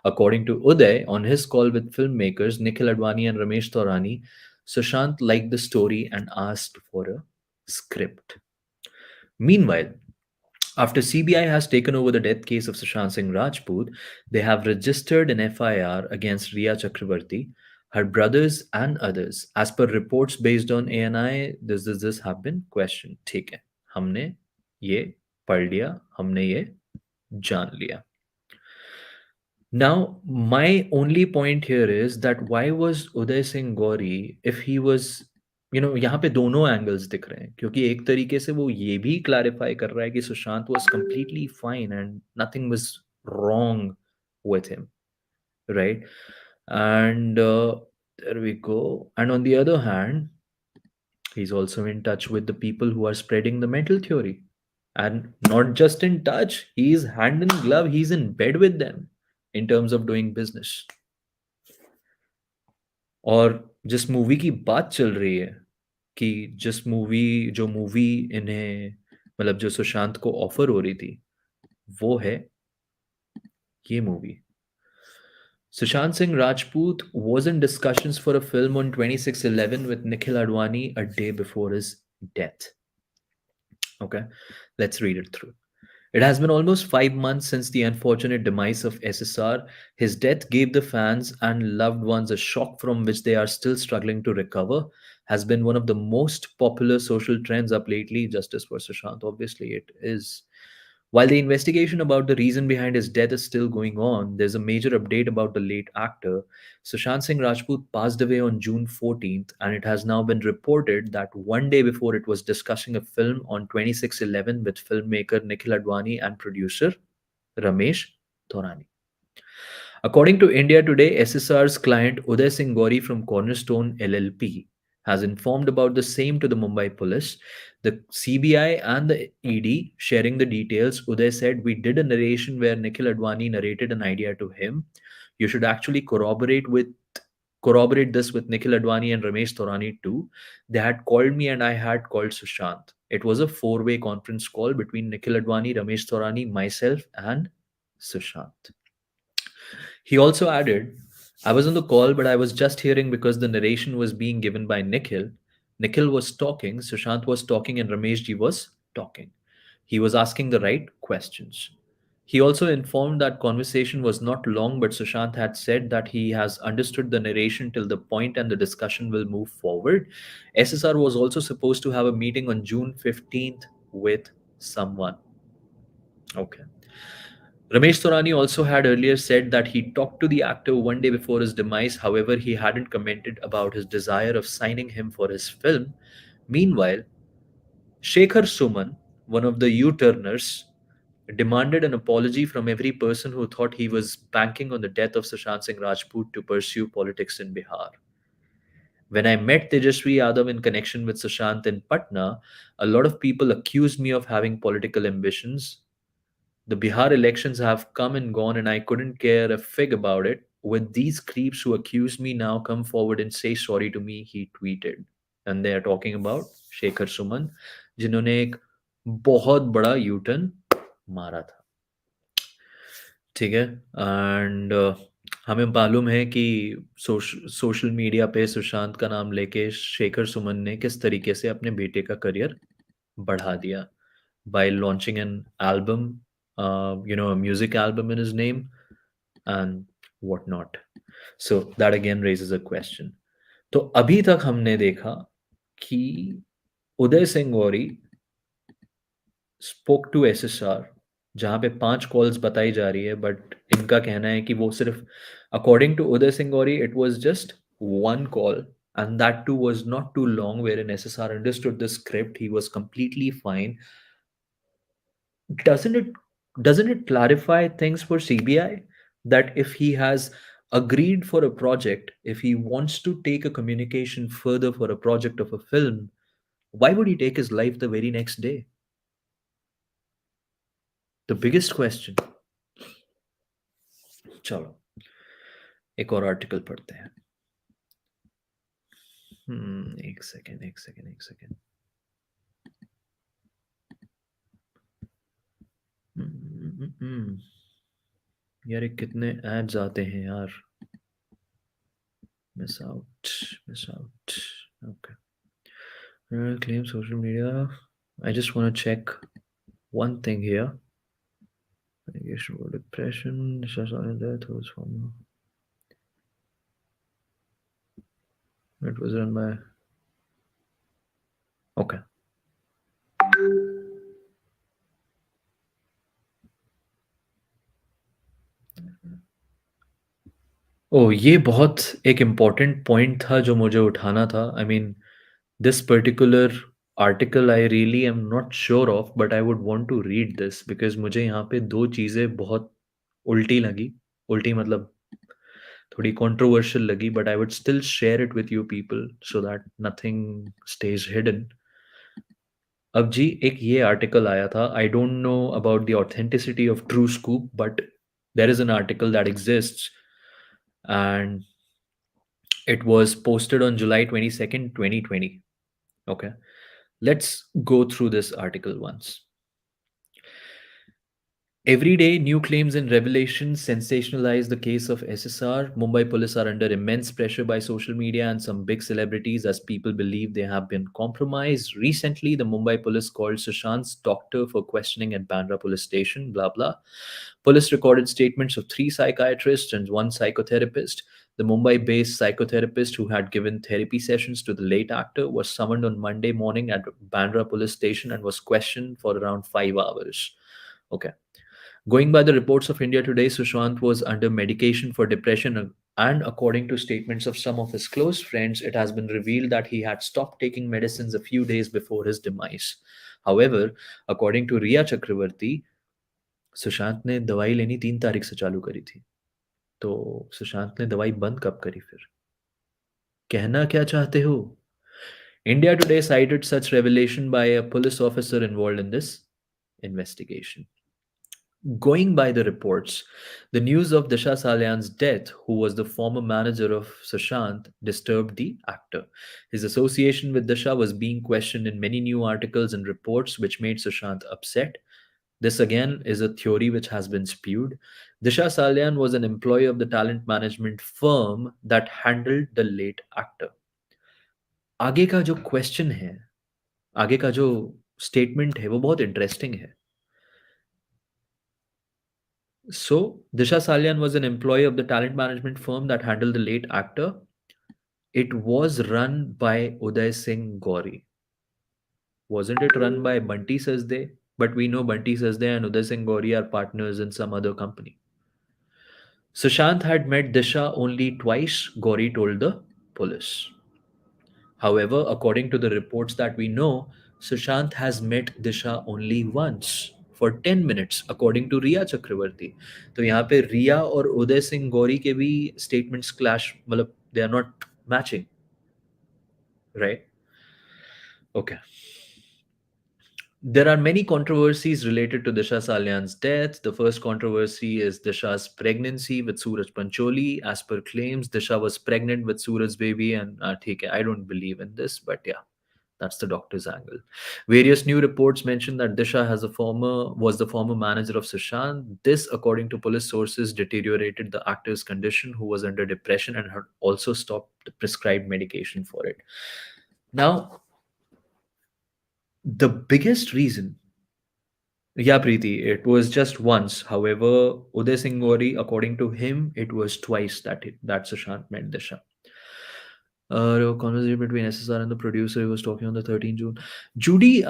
According to Uday, on his call with filmmakers Nikhil Advani and Ramesh Taurani, Sushant liked the story and asked for a script. Meanwhile, after CBI has taken over the death case of Sushant Singh Rajput, they have registered an FIR against Rhea Chakraborty, her brothers, and others. As per reports based on ANI, this have been questioned. ठीक है, हमने ये पढ़ लिया, हमने ये जान लिया. Now, my only point here is that why was Uday Singh Gauri, if he was, यहाँ पे दोनों एंगल्स दिख रहे हैं, क्योंकि एक तरीके से वो ये भी क्लैरिफाई कर रहा है कि Sushant was completely fine and nothing was wrong with him, right? And there we go. And on the other hand, he's also in touch with the people who are spreading the mental theory. And not just in touch, he's hand in glove, he's in bed with them in terms of doing business. और जिस movie की बात चल रही है कि जो movie इन्हें, मतलब जो सुशांत को ऑफर हो रही थी, वो है ये movie. Sushant Singh Rajput was in discussions for a film on 26/11 with Nikhil Advani a day before his death. Okay, let's read it through. It has been almost 5 months since the unfortunate demise of SSR. His death gave the fans and loved ones a shock from which they are still struggling to recover. Has been one of the most popular social trends up lately. Justice for Sushant, obviously, it is. While the investigation about the reason behind his death is still going on, there's a major update about the late actor. Sushant Singh Rajput passed away on June 14th, and it has now been reported that one day before it was discussing a film on 26/11 with filmmaker Nikhil Advani and producer Ramesh Taurani. According to India Today, SSR's client Uday Singh Gauri from Cornerstone LLP has informed about the same to the Mumbai police. The CBI and the ED sharing the details. Uday said, "We did a narration where Nikhil Advani narrated an idea to him. You should actually corroborate this with Nikhil Advani and Ramesh Taurani too. They had called me and I had called Sushant. It was a four-way conference call between Nikhil Advani, Ramesh Taurani, myself, and Sushant." He also added, "I was on the call, but I was just hearing because the narration was being given by Nikhil. Nikhil was talking, Sushant was talking, and Rameshji was talking. He was asking the right questions." He also informed that conversation was not long, but Sushant had said that he has understood the narration till the point and the discussion will move forward. SSR was also supposed to have a meeting on June 15th with someone. Okay. Ramesh Taurani also had earlier said that he talked to the actor one day before his demise. However, he hadn't commented about his desire of signing him for his film. Meanwhile, Shekhar Suman, one of the U-turners, demanded an apology from every person who thought he was banking on the death of Sushant Singh Rajput to pursue politics in Bihar. When I met Tejasvi Yadav in connection with Sushant in Patna, a lot of people accused me of having political ambitions. The Bihar elections have come and gone, and I couldn't care a fig about it. with these creeps who accuse me now come forward and say sorry to me, he tweeted. And they are talking about Shekhar Suman, जिन्होंने एक बहुत बड़ा U turn मारा था, ठीक है. And हमें मालूम है कि सोशल मीडिया पे सुशांत का नाम लेके शेखर सुमन ने किस तरीके से अपने बेटे का करियर बढ़ा दिया by launching an album, a music album in his name and whatnot. So that again raises a question. तो अभी तक हमने देखा कि Uday Singh Gauri spoke to SSR, जहाँ पे 5 कॉल्स बताई जा रही है, बट इनका कहना है कि वो सिर्फ, according to Uday Singh Gauri, it was just 1 call, and that too was not too long, wherein SSR understood the script, he was completely fine. Doesn't it clarify things for CBI that if he has agreed for a project, if he wants to take a communication further for a project of a film, why would he take his life the very next day? The biggest question. चलो एक और article पढ़ते हैं. एक second. यार ये कितने ads आते हैं यार. Miss out. Okay. Claim social media. I just want to check one thing here. Allegation for depression. Disha Salian death was from. It was run by. Okay. ओह, ये बहुत एक इम्पोर्टेंट पॉइंट था जो मुझे उठाना था. I mean this particular article I really am not sure of, but I would want to read this because मुझे यहाँ पे 2 चीज़ें बहुत उल्टी लगी. उल्टी मतलब थोड़ी कंट्रोवर्शियल लगी, but I would still share it with you people so that nothing stays hidden. अब जी एक ये आर्टिकल आया था. I don't know about the authenticity of True Scoop, but there is an article that exists and it was posted on July 22nd, 2020. Okay, let's go through this article once. Every day, new claims and revelations sensationalize the case of SSR. Mumbai police are under immense pressure by social media and some big celebrities as people believe they have been compromised. Recently, the Mumbai police called Sushant's doctor for questioning at Bandra police station, blah blah. Police recorded statements of 3 psychiatrists and 1 psychotherapist. The Mumbai based psychotherapist who had given therapy sessions to the late actor was summoned on Monday morning at Bandra police station and was questioned for around 5 hours. Okay. Going by the reports of India Today, Sushant was under medication for depression, and according to statements of some of his close friends, it has been revealed that he had stopped taking medicines a few days before his demise. However, according to Rhea Chakraborty, Sushant ने दवाई लेनी 3 तारीख से चालू करी थी. तो सुशांत ने दवाई बंद कब करी फिर? कहना क्या चाहते हो? India Today cited such revelation by a police officer involved in this investigation. Going by the reports, the news of Disha Salian's death, who was the former manager of Sushant, disturbed the actor. His association with Disha was being questioned in many new articles and reports, which made Sushant upset. This again is a theory which has been spewed. Disha Salian was an employee of the talent management firm that handled the late actor. आगे का जो question है, आगे का जो statement है, वो बहुत इंटरेस्टिंग है. So, Disha Salian was an employee of the talent management firm that handled the late actor. It was run by Uday Singh Gauri. Wasn't it run by Bunty Sasde? But we know Bunty Sasde and Uday Singh Gauri are partners in some other company. Sushant had met Disha only twice, Gauri told the police. However, according to the reports that we know, Sushant has met Disha only once for 10 minutes, according to Rhea Chakraborty. तो यहाँ पे रिया और उदय सिंह गौरी के भी statements clash, मतलब they are not matching, right? Okay. There are many controversies related to Disha Salian's death. The first controversy is Disha's pregnancy with Suraj Pancholi. As per claims, Disha was pregnant with Suraj's baby, and theek hai, I don't believe in this, but yeah, that's the doctor's angle. Various new reports mention that Disha was the former manager of Sushant. This, according to police sources, deteriorated the actor's condition, who was under depression and had also stopped the prescribed medication for it. Now, the biggest reason, yeah, Preeti, it was just once. However, Uday Singh Gauri, according to him, it was twice that Sushant met Disha. Conversation between SSR and the producer. He was talking on the 13th June. Judy,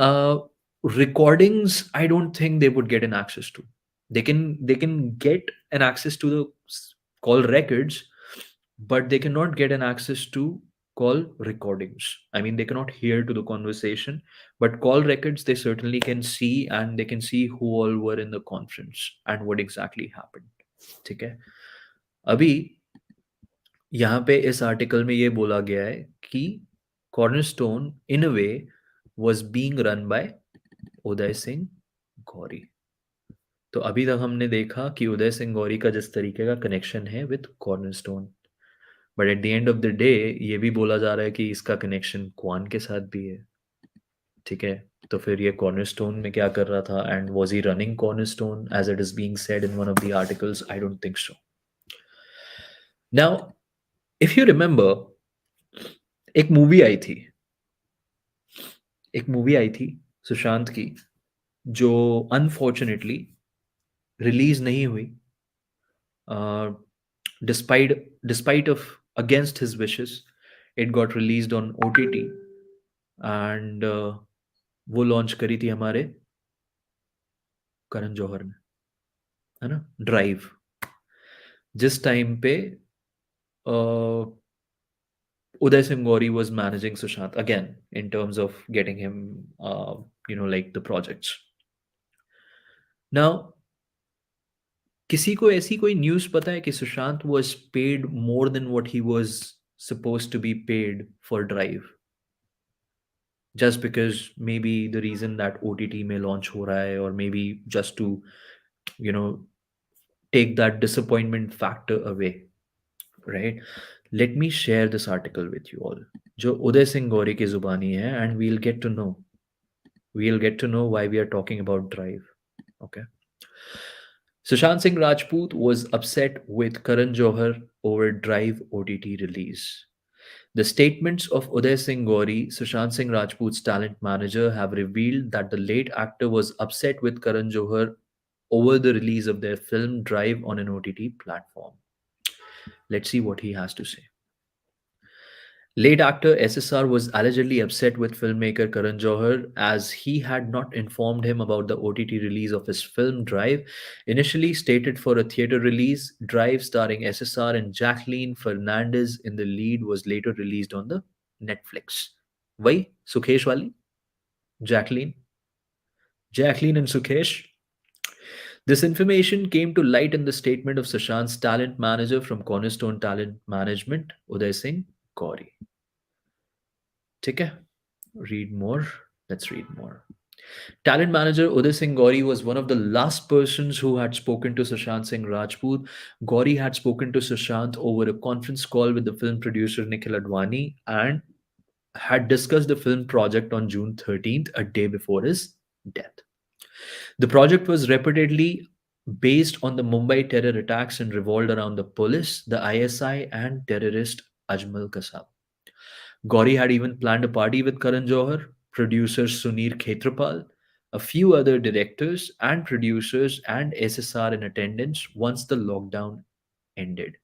recordings, I don't think they would get an access to. They can get an access to the call records, but they cannot get an access to call recordings. I mean, they cannot hear to the conversation, but call records they certainly can see, and they can see who all were in the conference and what exactly happened. ठीक है. अभी यहाँ पे इस article में ये बोला गया है कि cornerstone in a way was being run by Uday Singh Gauri. तो अभी तक हमने देखा कि उदय सिंह गौरी का जिस तरीके का कनेक्शन है with cornerstone, but at the end of the day ये भी बोला जा रहा है कि इसका कनेक्शन क्वान के साथ भी है. ठीक है, तो फिर ये कॉर्नरस्टोन में क्या कर रहा था, and was he running Cornerstone as it is being said in one of the articles? I don't think so. Now if you remember, एक मूवी आई थी सुशांत की, जो अनफॉर्चुनेटली रिलीज नहीं हुई, despite of against his wishes. It got released on OTT and वो launch करी थी हमारे करण जौहर ने, है ना, ड्राइव. जिस टाइम पे Uday Singh Gauri was managing Sushant again in terms of getting him, like the projects. Now, किसी को ऐसी कोई न्यूज़ पता है कि Sushant was paid more than what he was supposed to be paid for Drive? Just because maybe the reason that OTT में launch हो रहा है, or maybe just to, take that disappointment factor away, right? Let me share this article with you all, जो उदय सिंह गौरी की जुबानी है, and we'll get to know why we are talking about Drive. Okay. Sushant Singh Rajput was upset with Karan Johar over Drive OTT release. The statements of Uday Singh Gauri, Sushant Singh Rajput's talent manager, have revealed that the late actor was upset with Karan Johar over the release of their film Drive on an OTT platform. Let's see what he has to say. Late actor SSR was allegedly upset with filmmaker Karan Johar as he had not informed him about the OTT release of his film Drive. Initially stated for a theatre release, Drive starring SSR and Jacqueline Fernandez in the lead was later released on the Netflix. Why? Sukhesh wali? Jacqueline and Sukhesh? This information came to light in the statement of Sushant's talent manager from Cornerstone Talent Management, Uday Singh Gauri. ठीक है, read more. Let's read more. Talent manager Uday Singh Gauri was one of the last persons who had spoken to Sushant Singh Rajput. Gauri had spoken to Sushant over a conference call with the film producer Nikhil Advani and had discussed the film project on June 13th, a day before his death. The project was reportedly based on the Mumbai terror attacks and revolved around the police, the ISI, and terrorist Ajmal Kasab. Gauri had even planned a party with Karan Johar, producer Sunir Khetrapal, a few other directors and producers, and SSR in attendance once the lockdown ended.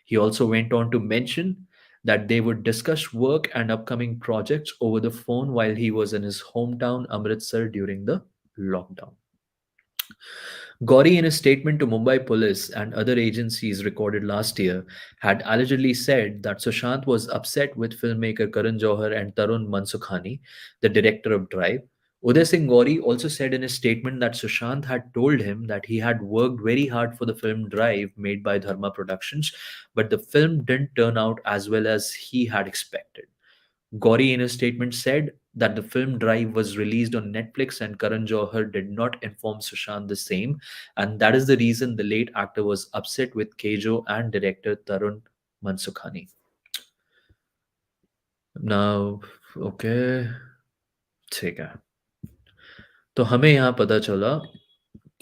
He also went on to mention that they would discuss work and upcoming projects over the phone while he was in his hometown Amritsar during the lockdown. Gauri, in a statement to Mumbai police and other agencies recorded last year, had allegedly said that Sushant was upset with filmmaker Karan Johar and Tarun Mansukhani, the director of Drive. Uday Singh Gauri also said in his statement that Sushant had told him that he had worked very hard for the film Drive made by Dharma Productions, but the film didn't turn out as well as he had expected. Gauri, in his statement, said, that the film Drive was released on Netflix and Karan Johar did not inform Sushant the same. And that is the reason the late actor was upset with Kejo and director Tarun Mansukhani. Now, okay, ठीक है. तो हमें यहाँ पता चला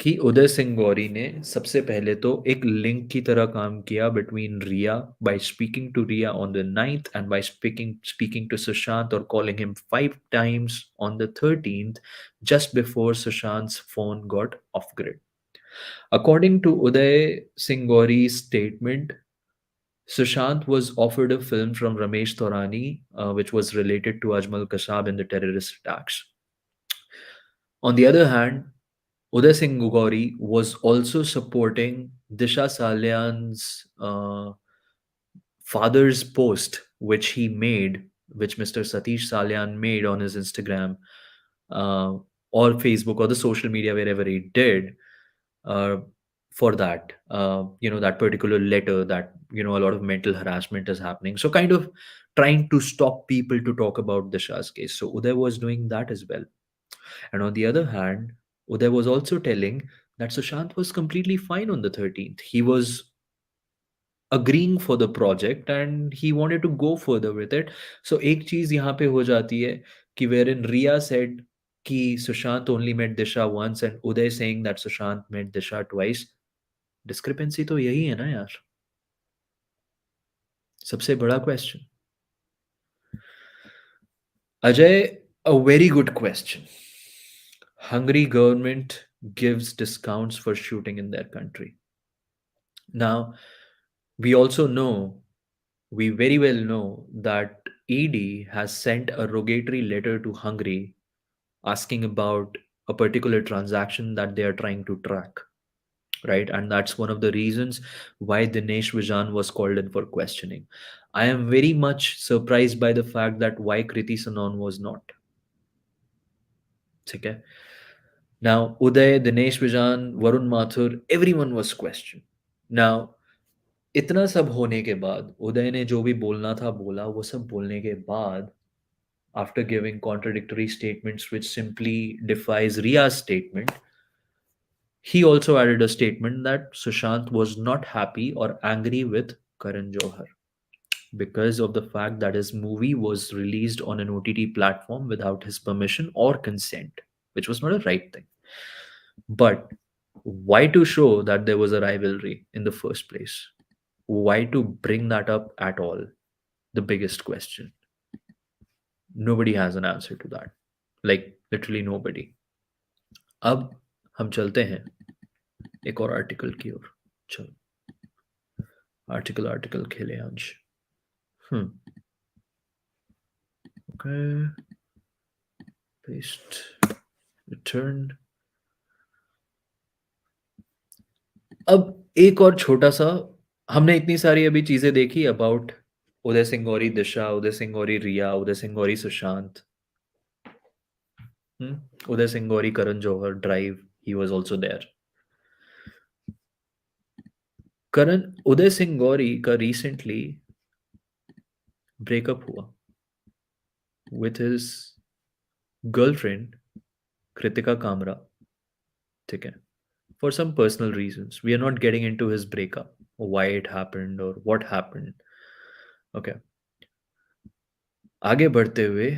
कि उदय सिंह गौरी ने सबसे पहले तो एक लिंक की तरह काम किया between Riya by speaking to Riya on the 9th and by speaking to Sushant और calling him 5 times on the 13th just before Sushant's phone got off grid. According to Uday Singh Gauri's statement, Sushant was offered a film from Ramesh Taurani, which was related to Ajmal Kasab in the terrorist attacks. On the other hand, Uday Singh Gauri was also supporting Disha Salian's father's post, which he made, which Mr. Satish Salian made on his Instagram uh, or Facebook or the social media, wherever he did, uh, for that, that particular letter that, a lot of mental harassment is happening. So, kind of trying to stop people to talk about Disha's case. So, Uday was doing that as well. And on the other hand, Uday was also telling that Sushant was completely fine on the 13th. He was agreeing for the project and he wanted to go further with it. So एक चीज यहाँ पे हो जाती है कि wherein Rhea said कि Sushant only met Disha once and Uday saying that Sushant met Disha twice. Discrepancy तो यही है ना यार. सबसे बड़ा question. Ajay, a very good question. Hungry government gives discounts for shooting in their country. Now, we also know, we very well know that ED has sent a rogatory letter to Hungary asking about a particular transaction that they are trying to track, right? And that's one of the reasons why Dinesh Vijan was called in for questioning. I am very much surprised by the fact that why Kriti Sanon was not. Okay. Now, Uday, Dinesh Vijan, Varun Mathur, everyone was questioned. Now, इतना सब होने के बाद उदय ने जो भी बोलना था बोला. वो सब बोलने के बाद, after giving contradictory statements which simply defies Ria's statement, he also added a statement that Sushant was not happy or angry with Karan Johar because of the fact that his movie was released on an OTT platform without his permission or consent, which was not a right thing. But why to show that there was a rivalry in the first place? Why to bring that up at all? The biggest question. Nobody has an answer to that. Like literally nobody. अब हम चलते हैं एक और article की ओर. चलो article खेले अंश. Okay. Paste. Return. अब एक और छोटा सा, हमने इतनी सारी अभी चीजें देखी about Uday Singh Gauri Disha, Uday Singh Gauri Riya, Uday Singh Gauri Sushant, Uday Singh Gauri Karan Johar, Drive, he was also there. Karan Uday Singh Gauri का रिसेंटली ब्रेकअप हुआ with his girlfriend Kritika Kamra. ठीक है, for some personal reasons. We are not getting into his breakup, or why it happened or what happened. Okay. आगे बढ़ते हुए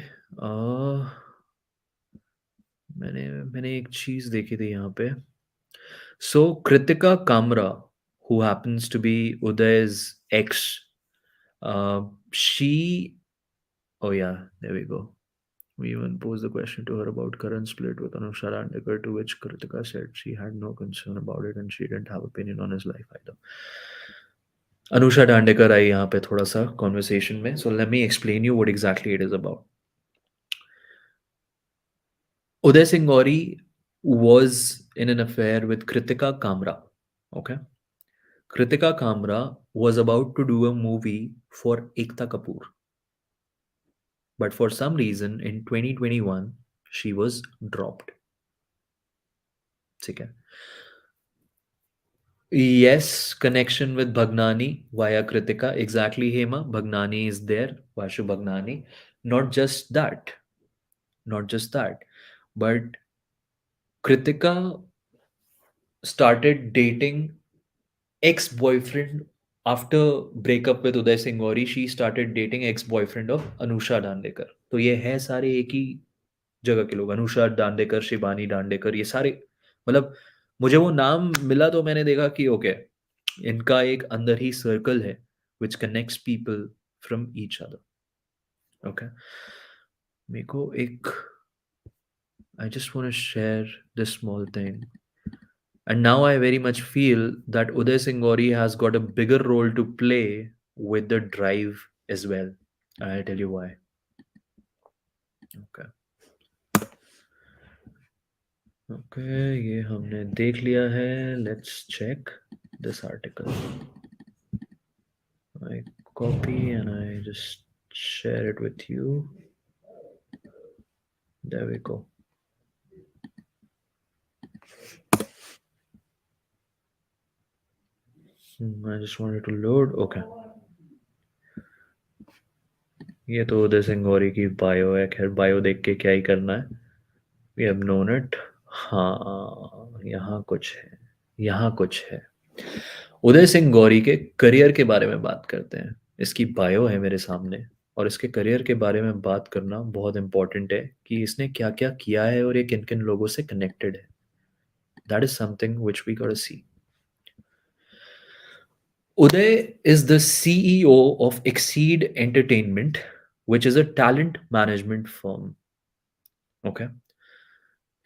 मैंने एक चीज देखी थी यहाँ पे. So Kritika Kamra, who happens to be Uday's ex, she, oh yeah, there we go. We even posed the question to her about current split with Anusha Dandekar, to which Kritika said she had no concern about it and she didn't have opinion on his life either. Anusha Dandekar आई यहाँ पे थोड़ा सा conversation में. So let me explain you what exactly it is about. Uday Singh Gauri was in an affair with Kritika Kamra. Okay. Kritika Kamra was about to do a movie for Ekta Kapoor. But for some reason in 2021, she was dropped. Okay. Yes, connection with Bhagnani via Kritika. Exactly, Hema. Bhagnani is there. Vashu Bhagnani. Not just that. not just that, but Kritika started dating ex-boyfriend after breakup with Uday Singh Gauri. She started dating ex-boyfriend of Anusha Dandekar. तो ये है सारे एक ही जगह के लोग, अनुषा दांडेकर, शिबानी दांडेकर, ये सारे, मतलब मुझे वो नाम मिला तो मैंने देखा कि ओके, इनका एक अंदर ही सर्कल है which connects people from each other. Okay, मेरे को एक, I just want to share this small thing. And now I very much feel that Uday Singh Gauri has got a bigger role to play with the drive as well. I'll tell you why. Okay. Okay, ये हमने देख लिया है. Let's check this article. I copy and I just share it with you. There we go. I just wanted to load. Okay. ये तो उदय सिंह गौरी की bio है. खैर बायो देख के क्या ही करना है. We have known it. हाँ, यहाँ कुछ है, यहाँ कुछ है. उदय सिंह गौरी के करियर के बारे में बात करते हैं. इसकी बायो है मेरे सामने, और इसके करियर के बारे में बात करना बहुत इंपॉर्टेंट है कि इसने क्या क्या किया है और ये किन किन लोगों से कनेक्टेड है. That is something which we got to see. Uday is the CEO of Exceed Entertainment, which is a talent management firm. Okay.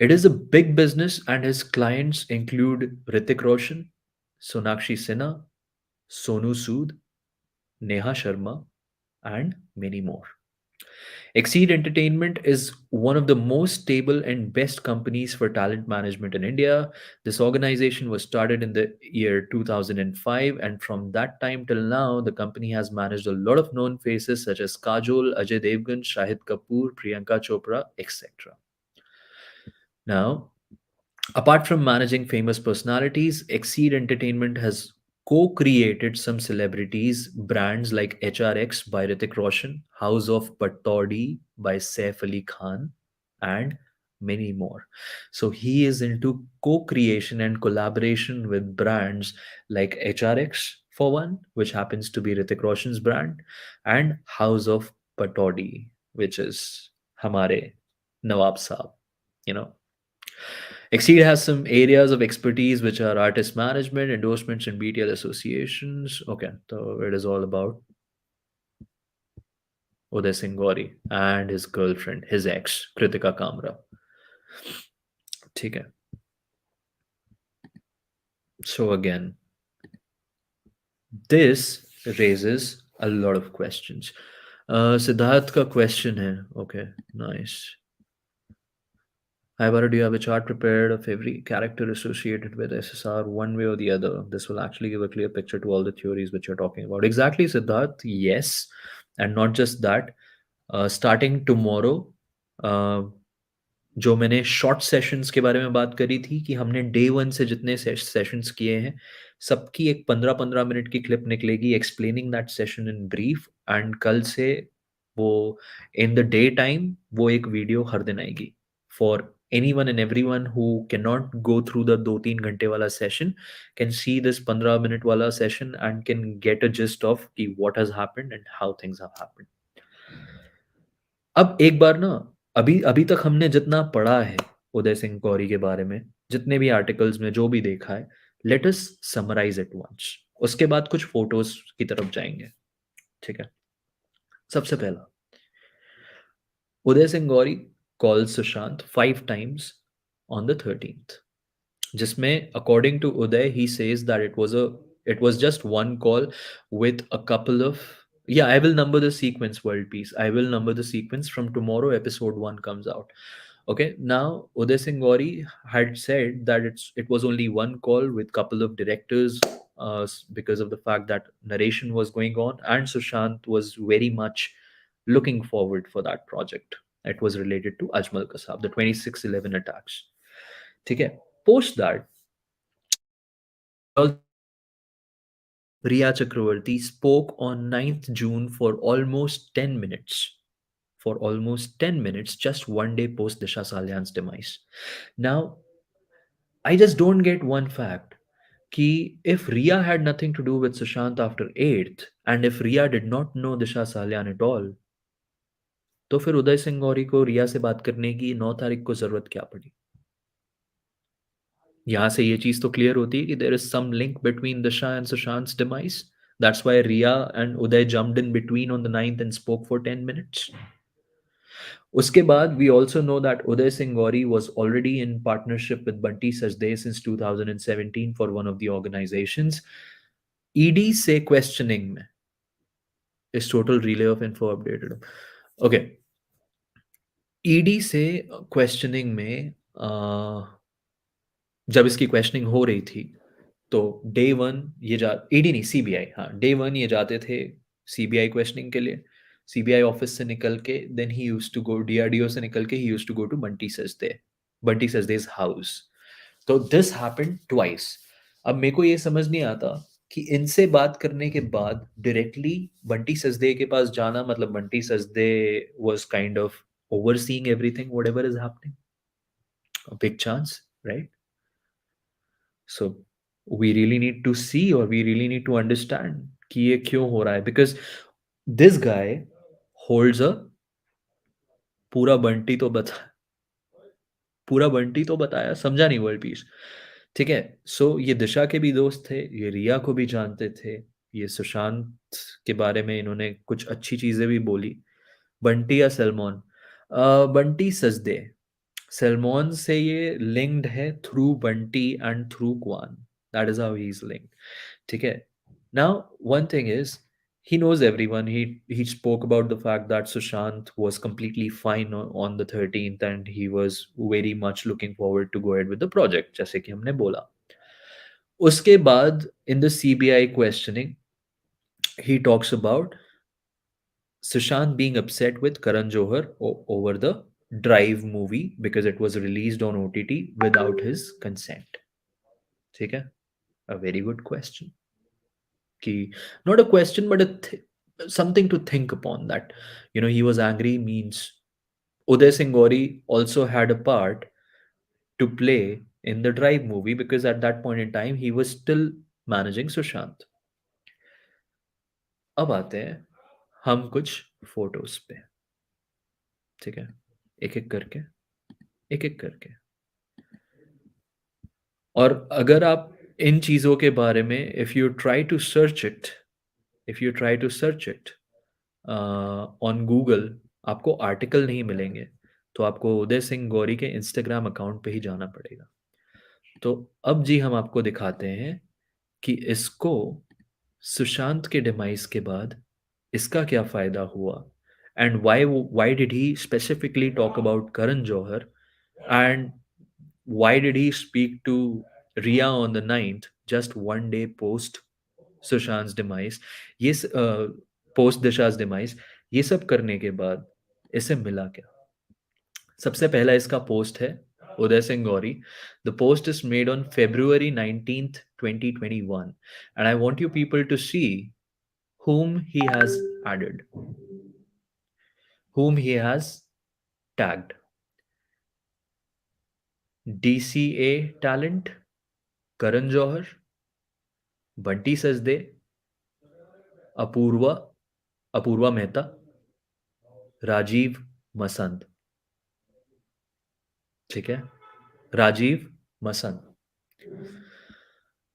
It is a big business, and his clients include Hrithik Roshan, Sonakshi Sinha, Sonu Sood, Neha Sharma, and many more. Exceed Entertainment is one of the most stable and best companies for talent management in India. This organization was started in the year 2005, and from that time till now, the company has managed a lot of known faces such as Kajol, Ajay Devgan, Shahid Kapoor, Priyanka Chopra, etc. Now, apart from managing famous personalities, Exceed Entertainment has co-created some celebrities brands like HRX by Hrithik Roshan, House of Patodi by Saif Ali Khan, and many more. So he is into co-creation and collaboration with brands like HRX for one, which happens to be Hrithik Roshan's brand, and House of Patodi, which is Hamare Nawab Saab, you know. Exceed has some areas of expertise which are artist management, endorsements, and BTL associations. Okay, so it is all about Uday Singh Gauri and his girlfriend, his ex, Kritika Kamra. Okay. So again, this raises a lot of questions. Siddharth ka question hai. Okay, nice. Hi, Bara, do you have a chart prepared of every character associated with SSR one way or the other? This will actually give a clear picture to all the theories which you're talking about. Exactly, Siddharth. Yes. And not just that. Starting tomorrow, जो मैंने short sessions के बारे में बात करी थी कि हमने डे वन से जितने सेशंस किए हैं, सबकी एक 15-15 मिनट की क्लिप निकलेगी explaining that session in brief. And कल से वो इन द डे टाइम वो एक वीडियो हर दिन आएगी for anyone and everyone who cannot go through the 2-3 घंटे वाला session can see this 15-minute वाला session and can get a gist of कि what has happened and how things have happened. अब एक बार ना, अभी अभी तक हमने जितना पढ़ा है उदय सिंह गौरी के बारे में, जितने भी आर्टिकल्स में जो भी देखा है, let us summarise it once. उसके बाद कुछ फोटोज की तरफ जाएंगे. ठीक है. सबसे पहला, Uday Singh Gauri call Sushant 5 times on the 13th, जिसमें according to Uday he says that it was just one call with a couple of, yeah, I will number the sequence, world peace, I will number the sequence from tomorrow episode 1 comes out. Okay, now Uday Singh Gauri had said that it was only one call with couple of directors, because of the fact that narration was going on and Sushant was very much looking forward for that project. It was related to Ajmal Kasab, the 26/11 attacks. Okay, post that, Rhea Chakraborty spoke on 9th June for almost 10 minutes for almost 10 minutes just one day post Disha Salian's demise. Now, I just don't get one fact. Ki if Rhea had nothing to do with Sushant after 8th, and if Rhea did not know Disha Salian at all, तो फिर उदय सिंह गौरी को रिया से बात करने की 9 तारीख को जरूरत क्या पड़ी? यहाँ से ये चीज तो क्लियर होती है कि there is some link between Disha and Sushant's demise. That's why Rhea and Uday jumped in between on the 9th and spoke for 10 minutes. उसके बाद we also know that Uday Singh Gauri was already in partnership with Bunty Sajde since 2017 for one of the organizations. ED से questioning में is total relay of info updated. Okay. ED से questioning में जब इसकी questioning हो रही थी तो डे वन ये जा ईडी नहीं सीबीआई, हाँ डे वन ये जाते थे सीबीआई क्वेश्चनिंग के लिए. सीबीआई ऑफिस से निकल के then he used to go DRDO से निकल के he used to go to Bunty Sajdeh's house. तो दिस हैपेंड ट्वाइस. अब मेरे को ये समझ नहीं आता कि इनसे बात करने के बाद डायरेक्टली बंटी सचदे के पास जाना, मतलब Bunty Sajdeh was kind of overseeing everything whatever is happening. A big chance, right? So we really need to see or we really need to understand कि ये क्यों हो रहा है, because this guy holds a पूरा बंटी तो बताया, समझा नहीं वर्ल्ड पीस. ठीक है. सो ये दिशा के भी दोस्त थे, ये रिया को भी जानते थे, ये सुशांत के बारे में इन्होंने कुछ अच्छी चीजें भी बोली. बंटी या सलमान? बंटी सजदे. सलमान से ये लिंक्ड है through Bunty and through Kwan. That is how he is linked. ठीक है. Now one thing is he knows everyone. He spoke about the fact that Sushant was completely fine on the 13th and he was very much looking forward to go ahead with the project, जैसे कि हमने बोला. उसके बाद in the CBI questioning he talks about Sushant being upset with Karan Johar over the Drive movie because it was released on OTT without his consent. ठीक है. A very good question. Not a question but something to think upon, that he was angry means Uday Singh Gauri also had a part to play in the Drive movie because at that point in time he was still managing Sushant. अब आते हैं हम कुछ photos पे. ठीक है. एक एक करके और अगर आप इन चीजों के बारे में if you try to search it on Google, आपको आर्टिकल नहीं मिलेंगे, तो आपको उदय सिंह गौरी के इंस्टाग्राम अकाउंट पे ही जाना पड़ेगा. तो अब जी हम आपको दिखाते हैं कि इसको सुशांत के डिमाइस के बाद इसका क्या फायदा हुआ and why did he specifically talk about Karan Johar and why did he speak to Rhea on the 9th, just one day post Sushant's demise, ये पोस्ट दिशा's demise. ये सब करने के बाद इसे मिला क्या? सबसे पहला इसका पोस्ट है Uday Singh Gauri. The post is made on February 19th 2021 and I want you people to see whom he has added, whom he has tagged. DCA talent Karan Johar, Bunty Sajde, Apoorva Mehta, Rajeev Masand. ठीक है. राजीव मसंद.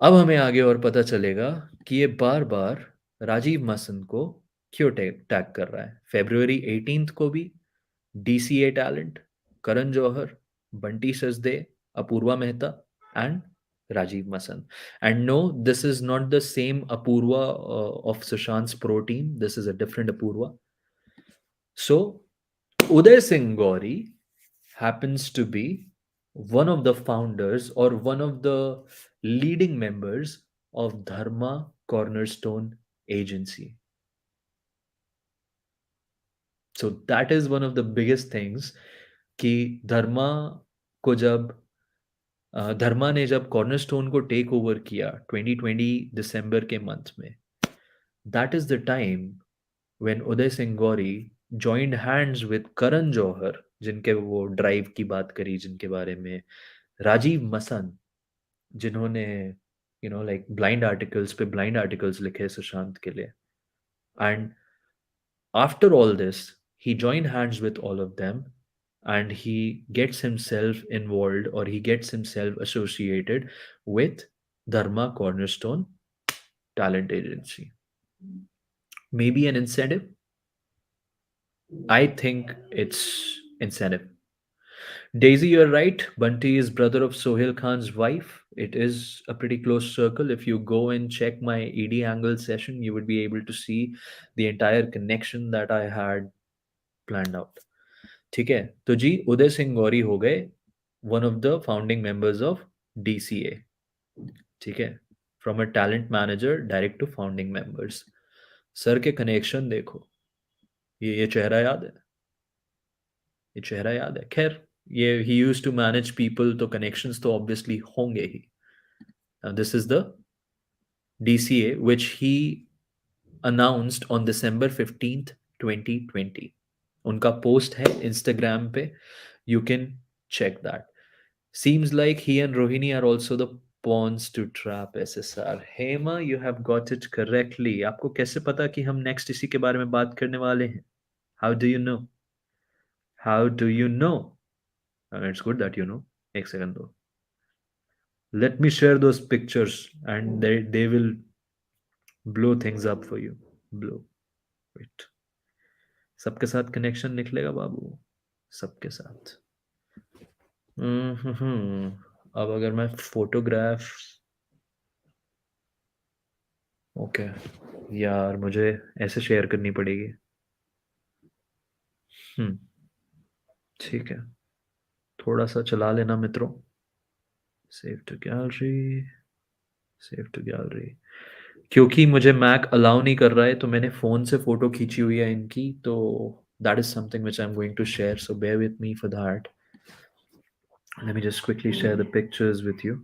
अब हमें आगे और पता चलेगा कि ये बार बार राजीव मसंद को क्यों टैग कर रहा है. February 18th को भी DCA talent Karan Johar, Bunty Sajdeh, Apoorva Mehta and Rajiv Masan. And no, this is not the same Apurva of Sushant's pro team. This is a different Apurva. So, Uday Singh Gauri happens to be one of the founders or one of the leading members of Dharma Cornerstone agency. So that is one of the biggest things कि धर्मा को जब धर्मा ने जब cornerstone को take over किया 2020 दिसंबर के month में, that is the time when Uday Singh Gauri joined hands with Karan Johar, जिनके वो ड्राइव की बात करी, जिनके बारे में राजीव मसन, जिन्होंने लाइक ब्लाइंड आर्टिकल्स लिखे सुशांत के लिए. And after all this, he joined hands with all of them, and he gets himself involved, or he gets himself associated with Dharma Cornerstone Talent Agency. Maybe an incentive? I think it's incentive. Daisy, you're right. Bunty is brother of Sohail Khan's wife. It is a pretty close circle. If you go and check my ED angle session, you would be able to see the entire connection that I had planned out. ठीक है, तो जी उदय सिंह गौरी हो गए one of the founding members of DCA. ठीक है, from a talent manager direct to founding members. Sir के connection देखो, ये चेहरा याद है, ये चेहरा याद है. खैर, ये he used to manage people, तो कनेक्शंस तो ऑब्वियसली होंगे ही. This is the DCA which he announced on December 15th 2020. उनका पोस्ट है इंस्टाग्राम पे, you can check that. Seems like he and Rohini are also the pawns to trap SSR. Hema, you have got it correctly. आपको कैसे पता कि हम next इसी के बारे में बात करने वाले हैं? How do you know? How do you know? It's good that you know. एक सेकंड दो. Let me share those pictures and they will blow things up for you. Blow. Wait. सबके साथ कनेक्शन निकलेगा बाबू, सबके साथ. अब अगर मैं फोटोग्राफ, ओके यार, मुझे ऐसे शेयर करनी पड़ेगी. ठीक है, थोड़ा सा चला लेना मित्रों. Save to gallery, save to gallery. क्योंकि मुझे मैक अलाउ नहीं कर रहा है, तो मैंने फोन से फोटो खींची हुई है इनकी, तो that is something which I am going to share, so bear with me for that. Let me just quickly share the pictures with you,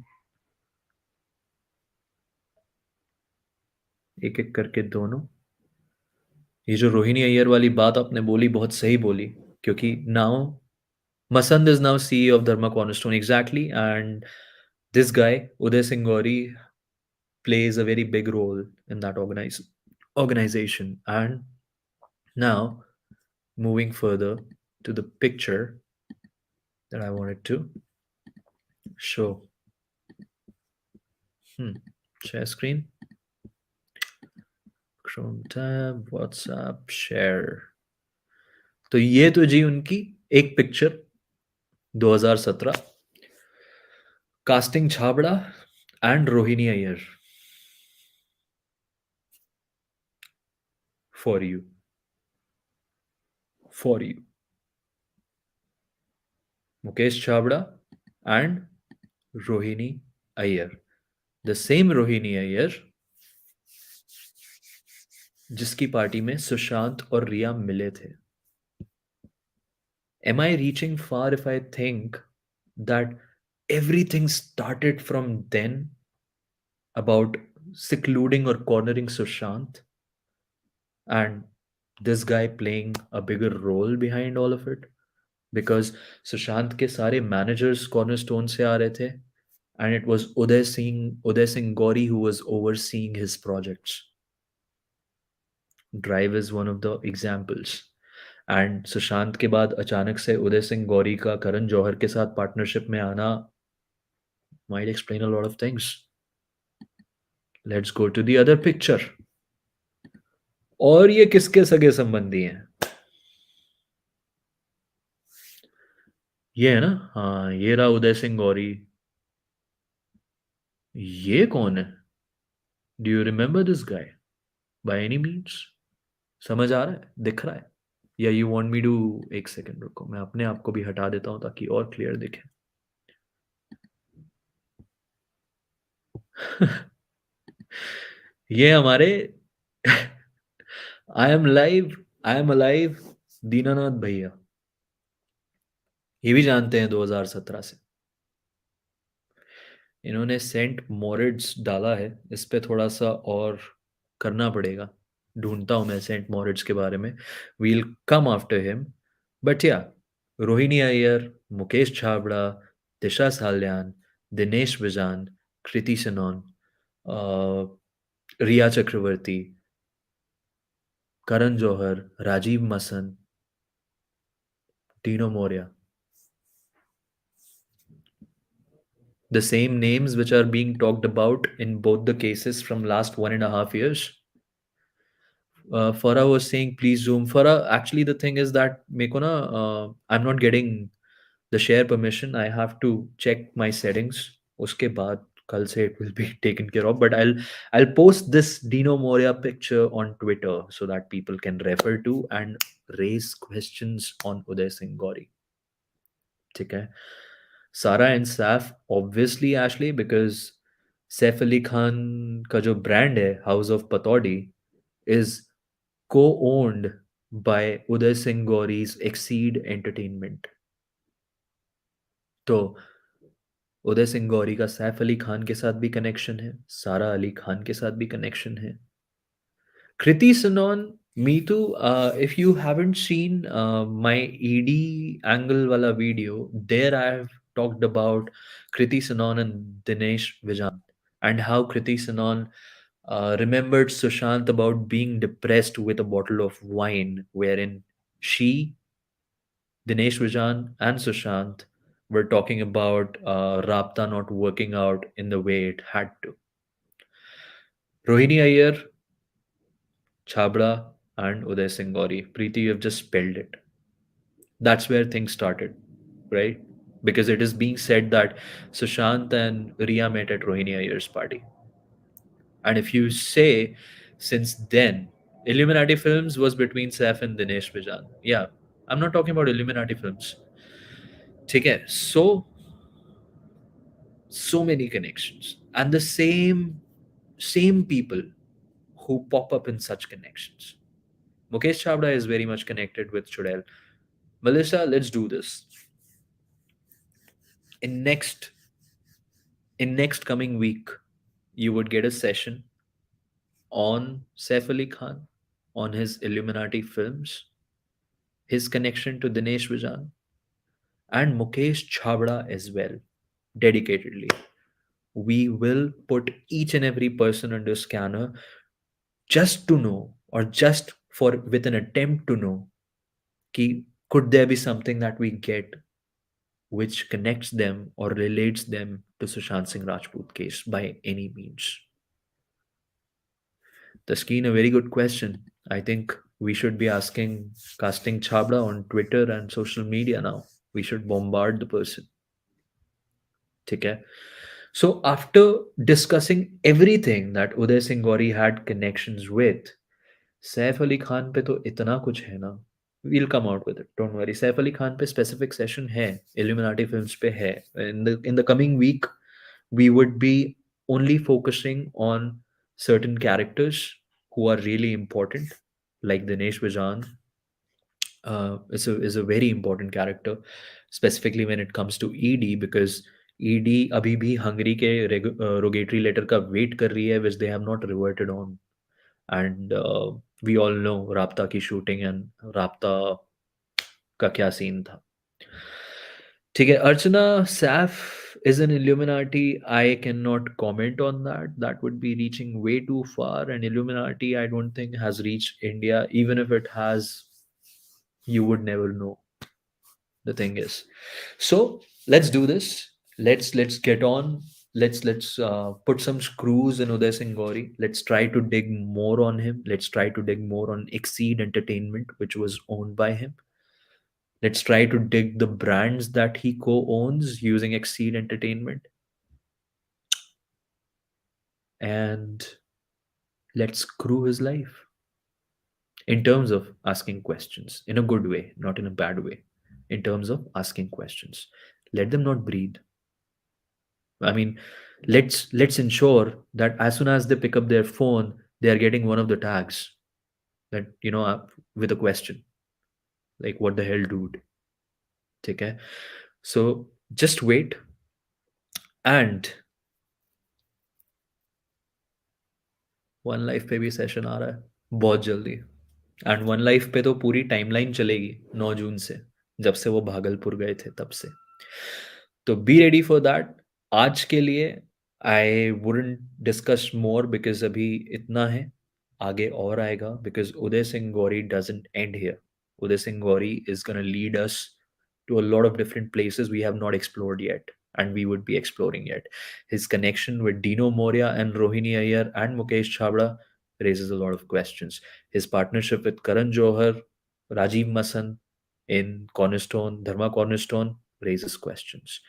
एक एक करके दोनों. ये जो रोहिणी अय्यर वाली बात आपने बोली, बहुत सही बोली, क्योंकि now Masand is now CEO of Dharma Cornerstone, exactly, and this guy Uday Singh Gauri plays a very big role in that organization. And now, moving further to the picture that I wanted to show. Share screen, Chrome tab, WhatsApp, share. तो ये तो जी उनकी एक picture 2017, casting Chhabra and Rohini Iyer. For you. Mukesh Chabda and Rohini Iyer. The same Rohini Iyer जिसकी party में सुशांत और रिया मिले थे. Am I reaching far if I think that everything started from then about secluding or cornering Sushant, and this guy playing a bigger role behind all of it? Because Sushant के सारे managers cornerstone से आ रहे थे, and it was Uday Singh Gauri who was overseeing his projects. Drive is one of the examples. And Sushant के बाद अचानक से उदय सिंह गौरी का करण जौहर के साथ पार्टनरशिप में आना might explain a lot of things. Let's go to the other picture. और ये किसके सगे संबंधी हैं? ये है ना, हाँ, ये रहा उदय सिंह गौरी. ये कौन है? Do you remember this guy by any means? समझ आ रहा है, दिख रहा है, या यू वांट मी टू? एक सेकंड रुको, मैं अपने आप को भी हटा देता हूं ताकि और क्लियर दिखे. ये हमारे आई एम अलाइव दीनानाथ भैया, ये भी जानते हैं 2017 से. इन्होंने सेंट मोरिट्स डाला है, इस पे थोड़ा सा और करना पड़ेगा. ढूंढता हूँ मैं सेंट मॉरिट्स के बारे में. We'll come after him. But yeah, Rohini Iyer, Mukesh Chhabra, Disha साल्यान, Dinesh Vijan, Kriti Sanon, Riya Chakraborty, Karan Johar, Rajiv मसन, टीनो Moriya. The same names which are being talked about in both the cases from last 1.5 years. Farah was saying, please zoom. Farah, actually, the thing is that meko na, I'm not getting the share permission. I have to check my settings. Uske baad, kal se it will be taken care of. But I'll post this Dino Moria picture on Twitter so that people can refer to and raise questions on Uday Singh Gauri. ठीक है. सारा and Saif obviously Ashley because Saif Ali Khan का जो brand है house of Pataudi is को owned by Uday Singh गौरीज exceed entertainment. तो उदय सिंह गौरी का सैफ अली खान के साथ भी कनेक्शन है, सारा अली खान के साथ भी कनेक्शन है. Kriti Sanon, me too. If you haven't seen my ED angle wala video, there I have talked about Kriti Sanon and Dinesh Vijan and how Kriti Sanon remembered Sushant about being depressed with a bottle of wine, wherein she, Dinesh Vijan, and Sushant were talking about Rapta not working out in the way it had to. Rohini Iyer, Chabra, and Uday Singh Gauri. Preeti, you have just spelled it. That's where things started, right? Because it is being said that Sushant and Rhea met at Rohini Ayer's party. And if you say since then, Illuminati Films was between Saif and Dinesh Vijan. Yeah, I'm not talking about Illuminati Films. Okay, so many connections. And the same people who pop up in such connections. Mukesh Chabda is very much connected with Chudel. Melissa, let's do this. In next in next coming week, you would get a session on Saif Ali Khan, on his Illuminati films, his connection to Dinesh Vijan, and Mukesh Chabda as well, dedicatedly. We will put each and every person under scanner just to know, or just for with an attempt to know, ki, could there be something that we get which connects them or relates them to Sushant Singh Rajput case by any means. Taskeen, a very good question. I think we should be casting Chabra on Twitter and social media now. We should bombard the person. Okay. So after discussing everything that Uday Singh Gauri had connections with, Saif Ali Khan पे तो इतना कुछ है ना. We'll come out with it. Don't worry. Saif Ali Khan पे specific session है. Illuminati Films पे है. In the coming week, we would be only focusing on certain characters who are really important, like Dinesh Vijan. Is a very important character, specifically when it comes to ED, because ED अभी भी Hungary के rogatory letter का wait कर रही है, which they have not reverted on. And we all know Rapta की shooting and Rapta का क्या scene था. ठीक है, अर्चना, Saf is an Illuminati. I cannot comment on that. That would be reaching way too far. And Illuminati, I don't think has reached India. Even if it has, you would never know. The thing is, so let's do this. Let's get on. Let's put some screws in Uday Singh Gauri. Let's try to dig more on him. Let's try to dig more on Exceed Entertainment, which was owned by him. Let's try to dig the brands that he co-owns using Exceed Entertainment. And let's screw his life. In terms of asking questions, in a good way, not in a bad way. In terms of asking questions. Let them not breathe. I mean, let's ensure that as soon as they pick up their phone, they are getting one of the tags that, with a question. Like, what the hell, dude? Okay? So just wait. And One Life पे भी session आ रहा है. बहुत जल्दी। And one life पे तो पूरी timeline चलेगी 9 जून से, जब से वो भागलपुर गए थे तब से। तो बी रेडी फॉर दैट। आज के लिए I wouldn't discuss more because अभी इतना है, आगे और आएगा, because Uday Singh Gauri doesn't and here. Uday Singh Gauri is gonna lead us to a lot of different places we have not explored yet and we would be exploring yet. His connection with Dino Moria and Rohini Iyer and Mukesh Chabra raises a lot of questions. His partnership with Karan Johar, Rajiv Masan in Cornerstone, Dharma Cornerstone raises questions.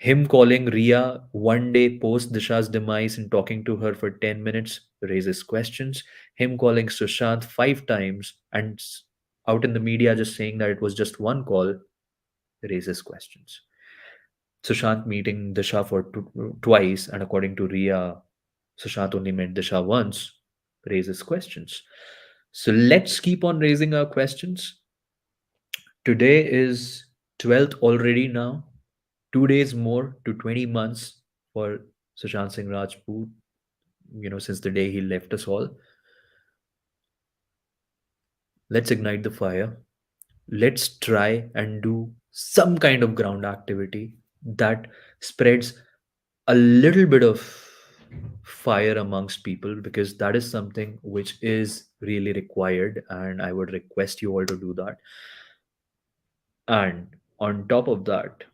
Him calling Rhea one day post Disha's demise and talking to her for 10 minutes raises questions. Him calling Sushant 5 times and out in the media just saying that it was just one call raises questions. Sushant meeting Disha for twice, and according to Rhea, Sushant only met Disha once, raises questions. So let's keep on raising our questions. Today is 12th already now. 2 days more to 20 months for Sushant Singh Rajput, since the day he left us all. Let's ignite the fire. Let's try and do some kind of ground activity that spreads a little bit of fire amongst people, because that is something which is really required, and I would request you all to do that. And on top of that,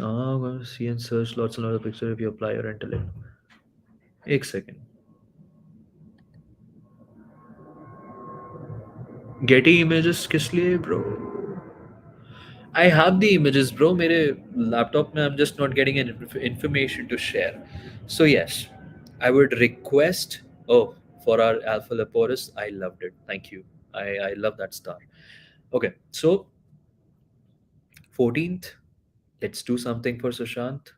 I'm going to see and search lots and lots of pictures if you apply your intellect. एक second. Getty images किस लिए bro? I have the images, bro. मेरे laptop में I'm just not getting an information to share. So yes, I would request. Oh, for our Alpha Leporis, I loved it. Thank you. I love that star. Okay, so 14th, let's do something for Sushant.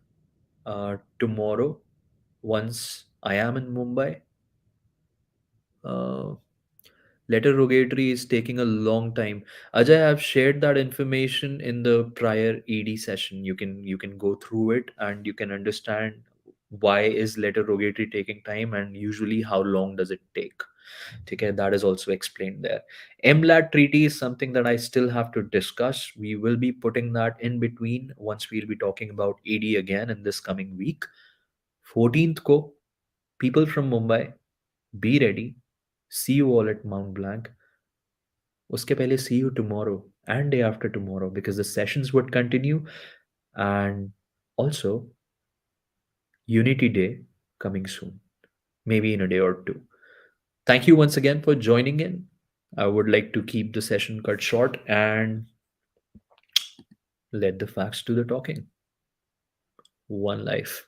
Tomorrow, once I am in Mumbai, uh, letter rogatory is taking a long time. Ajay, I've shared that information in the prior ED session. You can go through it and you can understand why is letter rogatory taking time and usually how long does it take. Okay, that is also explained there. MLAT treaty is something that I still have to discuss. We will be putting that in between once we'll be talking about ED again in this coming week. 14th ko, people from Mumbai, be ready. See you all at Mount Blanc. Uske pehle see you tomorrow and day after tomorrow, because the sessions would continue, and also Unity Day coming soon, maybe in a day or two. Thank you once again for joining in. I would like to keep the session cut short and let the facts do the talking. One life.